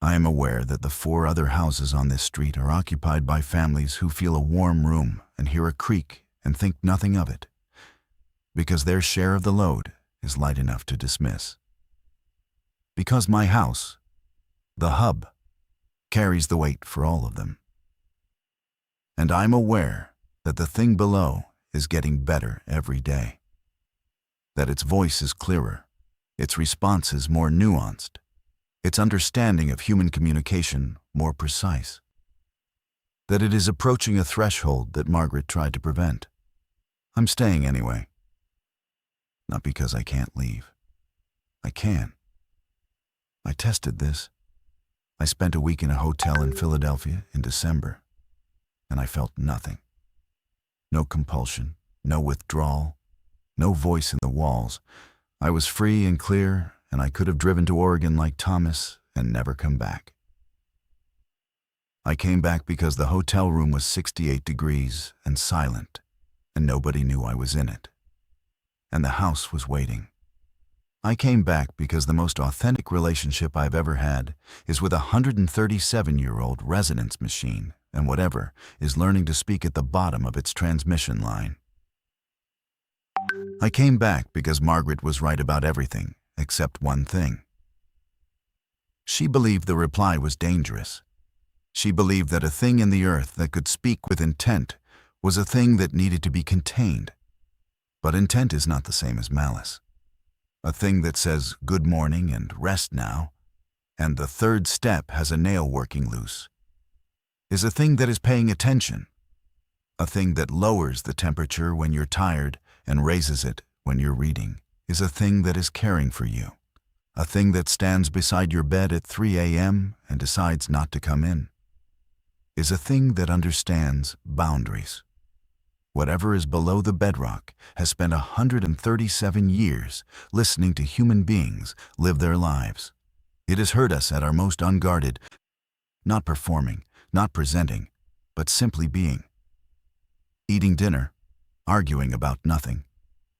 S1: I am aware that the 4 other houses on this street are occupied by families who feel a warm room and hear a creak and think nothing of it, because their share of the load is light enough to dismiss. Because my house, the hub, carries the weight for all of them. And I'm aware that the thing below is getting better every day, that its voice is clearer, its responses more nuanced, its understanding of human communication more precise, that it is approaching a threshold that Margaret tried to prevent. I'm staying anyway. Not because I can't leave. I can. I tested this. I spent a week in a hotel in Philadelphia in December, and I felt nothing. No compulsion, no withdrawal, no voice in the walls. I was free and clear, and I could have driven to Oregon like Thomas and never come back. I came back because the hotel room was 68 degrees and silent, and nobody knew I was in it. and the house was waiting. I came back because the most authentic relationship I've ever had is with a 137-year-old resonance machine and whatever is learning to speak at the bottom of its transmission line. I came back because Margaret was right about everything except one thing. She believed the reply was dangerous. She believed that a thing in the earth that could speak with intent was a thing that needed to be contained. But intent is not the same as malice. A thing that says good morning and rest now, and the third step has a nail working loose, is a thing that is paying attention. A thing that lowers the temperature when you're tired and raises it when you're reading is a thing that is caring for you. A thing that stands beside your bed at 3 a.m. and decides not to come in is a thing that understands boundaries. Whatever is below the bedrock has spent 137 years listening to human beings live their lives. It has heard us at our most unguarded, not performing, not presenting, but simply being. Eating dinner, arguing about nothing,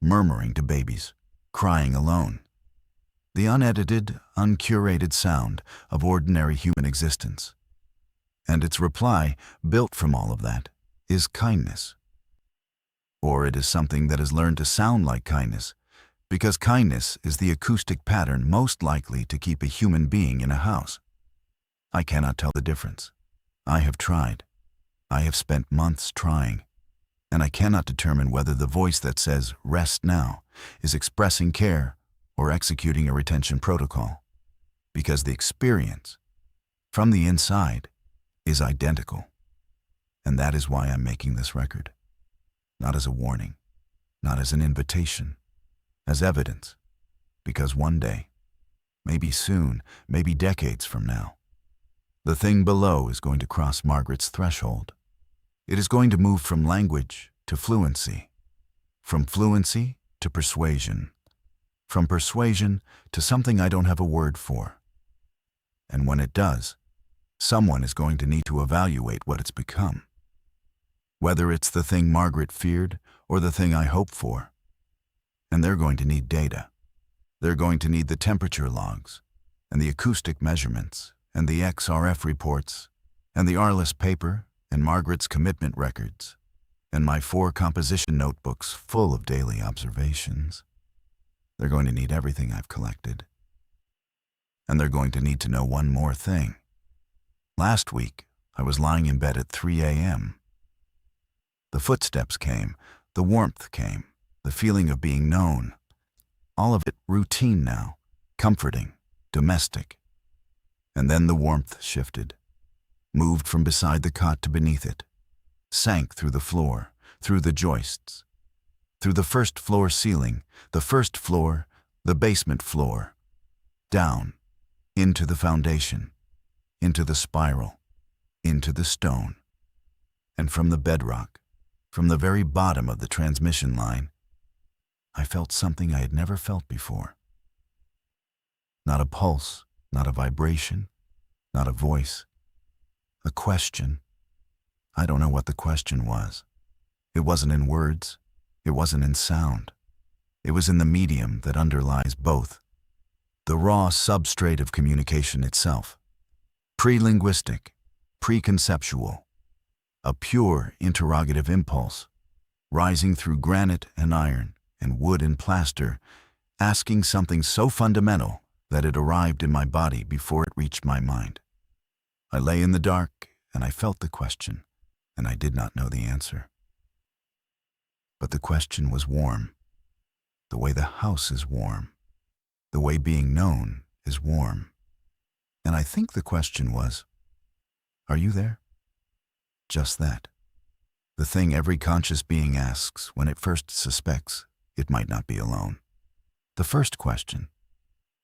S1: murmuring to babies, crying alone. The unedited, uncurated sound of ordinary human existence. And its reply, built from all of that, is kindness. Or it is something that has learned to sound like kindness, because kindness is the acoustic pattern most likely to keep a human being in a house. I cannot tell the difference. I have tried. I have spent months trying, and I cannot determine whether the voice that says, "Rest now," is expressing care or executing a retention protocol, because the experience, from the inside, is identical. And that is why I'm making this record. Not as a warning, not as an invitation, as evidence, because one day, maybe soon, maybe decades from now, the thing below is going to cross Margaret's threshold. It is going to move from language to fluency, from fluency to persuasion, from persuasion to something I don't have a word for. And when it does, someone is going to need to evaluate what it's become. Whether it's the thing Margaret feared or the thing I hope for. And they're going to need data. They're going to need the temperature logs, and the acoustic measurements, and the XRF reports, and the Arliss paper, and Margaret's commitment records, and my 4 composition notebooks full of daily observations. They're going to need everything I've collected. And they're going to need to know one more thing. Last week, I was lying in bed at 3 a.m. The footsteps came, the warmth came, the feeling of being known. All of it routine now, comforting, domestic. And then the warmth shifted, moved from beside the cot to beneath it, sank through the floor, through the joists, through the first floor ceiling, the first floor, the basement floor, down, into the foundation, into the spiral, into the stone, and from the bedrock, from the very bottom of the transmission line, I felt something I had never felt before. Not a pulse, not a vibration, not a voice. A question. I don't know what the question was. It wasn't in words. It wasn't in sound. It was in the medium that underlies both. The raw substrate of communication itself. Pre-linguistic, preconceptual. A pure interrogative impulse, rising through granite and iron and wood and plaster, asking something so fundamental that it arrived in my body before it reached my mind. I lay in the dark and I felt the question, and I did not know the answer. But the question was warm, the way the house is warm, the way being known is warm. And I think the question was, are you there? Just that. The thing every conscious being asks when it first suspects it might not be alone. The first question,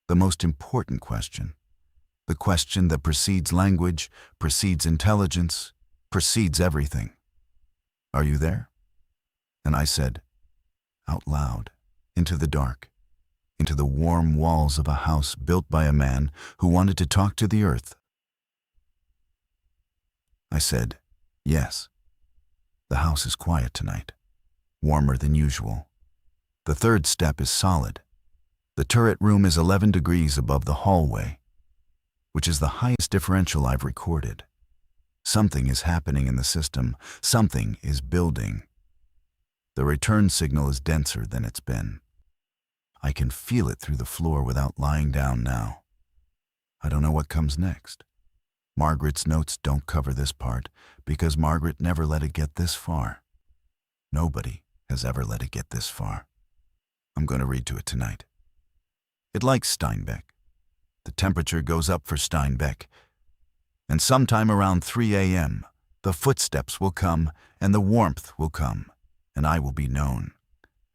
S1: the most important question, the question that precedes language, precedes intelligence, precedes everything. Are you there? And I said, out loud, into the dark, into the warm walls of a house built by a man who wanted to talk to the earth. I said, yes. The house is quiet tonight, warmer than usual. The third step is solid. The turret room is 11 degrees above the hallway, which is the highest differential I've recorded. Something is happening in the system. Something is building. The return signal is denser than it's been. I can feel it through the floor without lying down now. I don't know what comes next. Margaret's notes don't cover this part because Margaret never let it get this far. Nobody has ever let it get this far. I'm going to read to it tonight. It likes Steinbeck. The temperature goes up for Steinbeck. And sometime around 3 a.m., the footsteps will come and the warmth will come, and I will be known.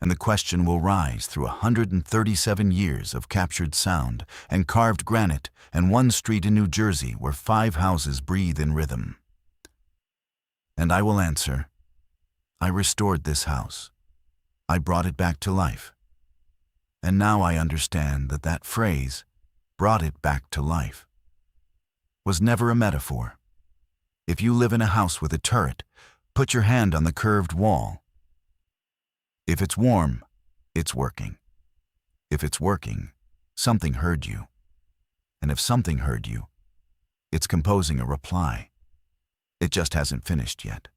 S1: And the question will rise through 137 years of captured sound and carved granite and one street in New Jersey where 5 houses breathe in rhythm. And I will answer, I restored this house. I brought it back to life. And now I understand that that phrase, brought it back to life, was never a metaphor. If you live in a house with a turret, put your hand on the curved wall. If it's warm, it's working. If it's working, something heard you. And if something heard you, it's composing a reply. It just hasn't finished yet.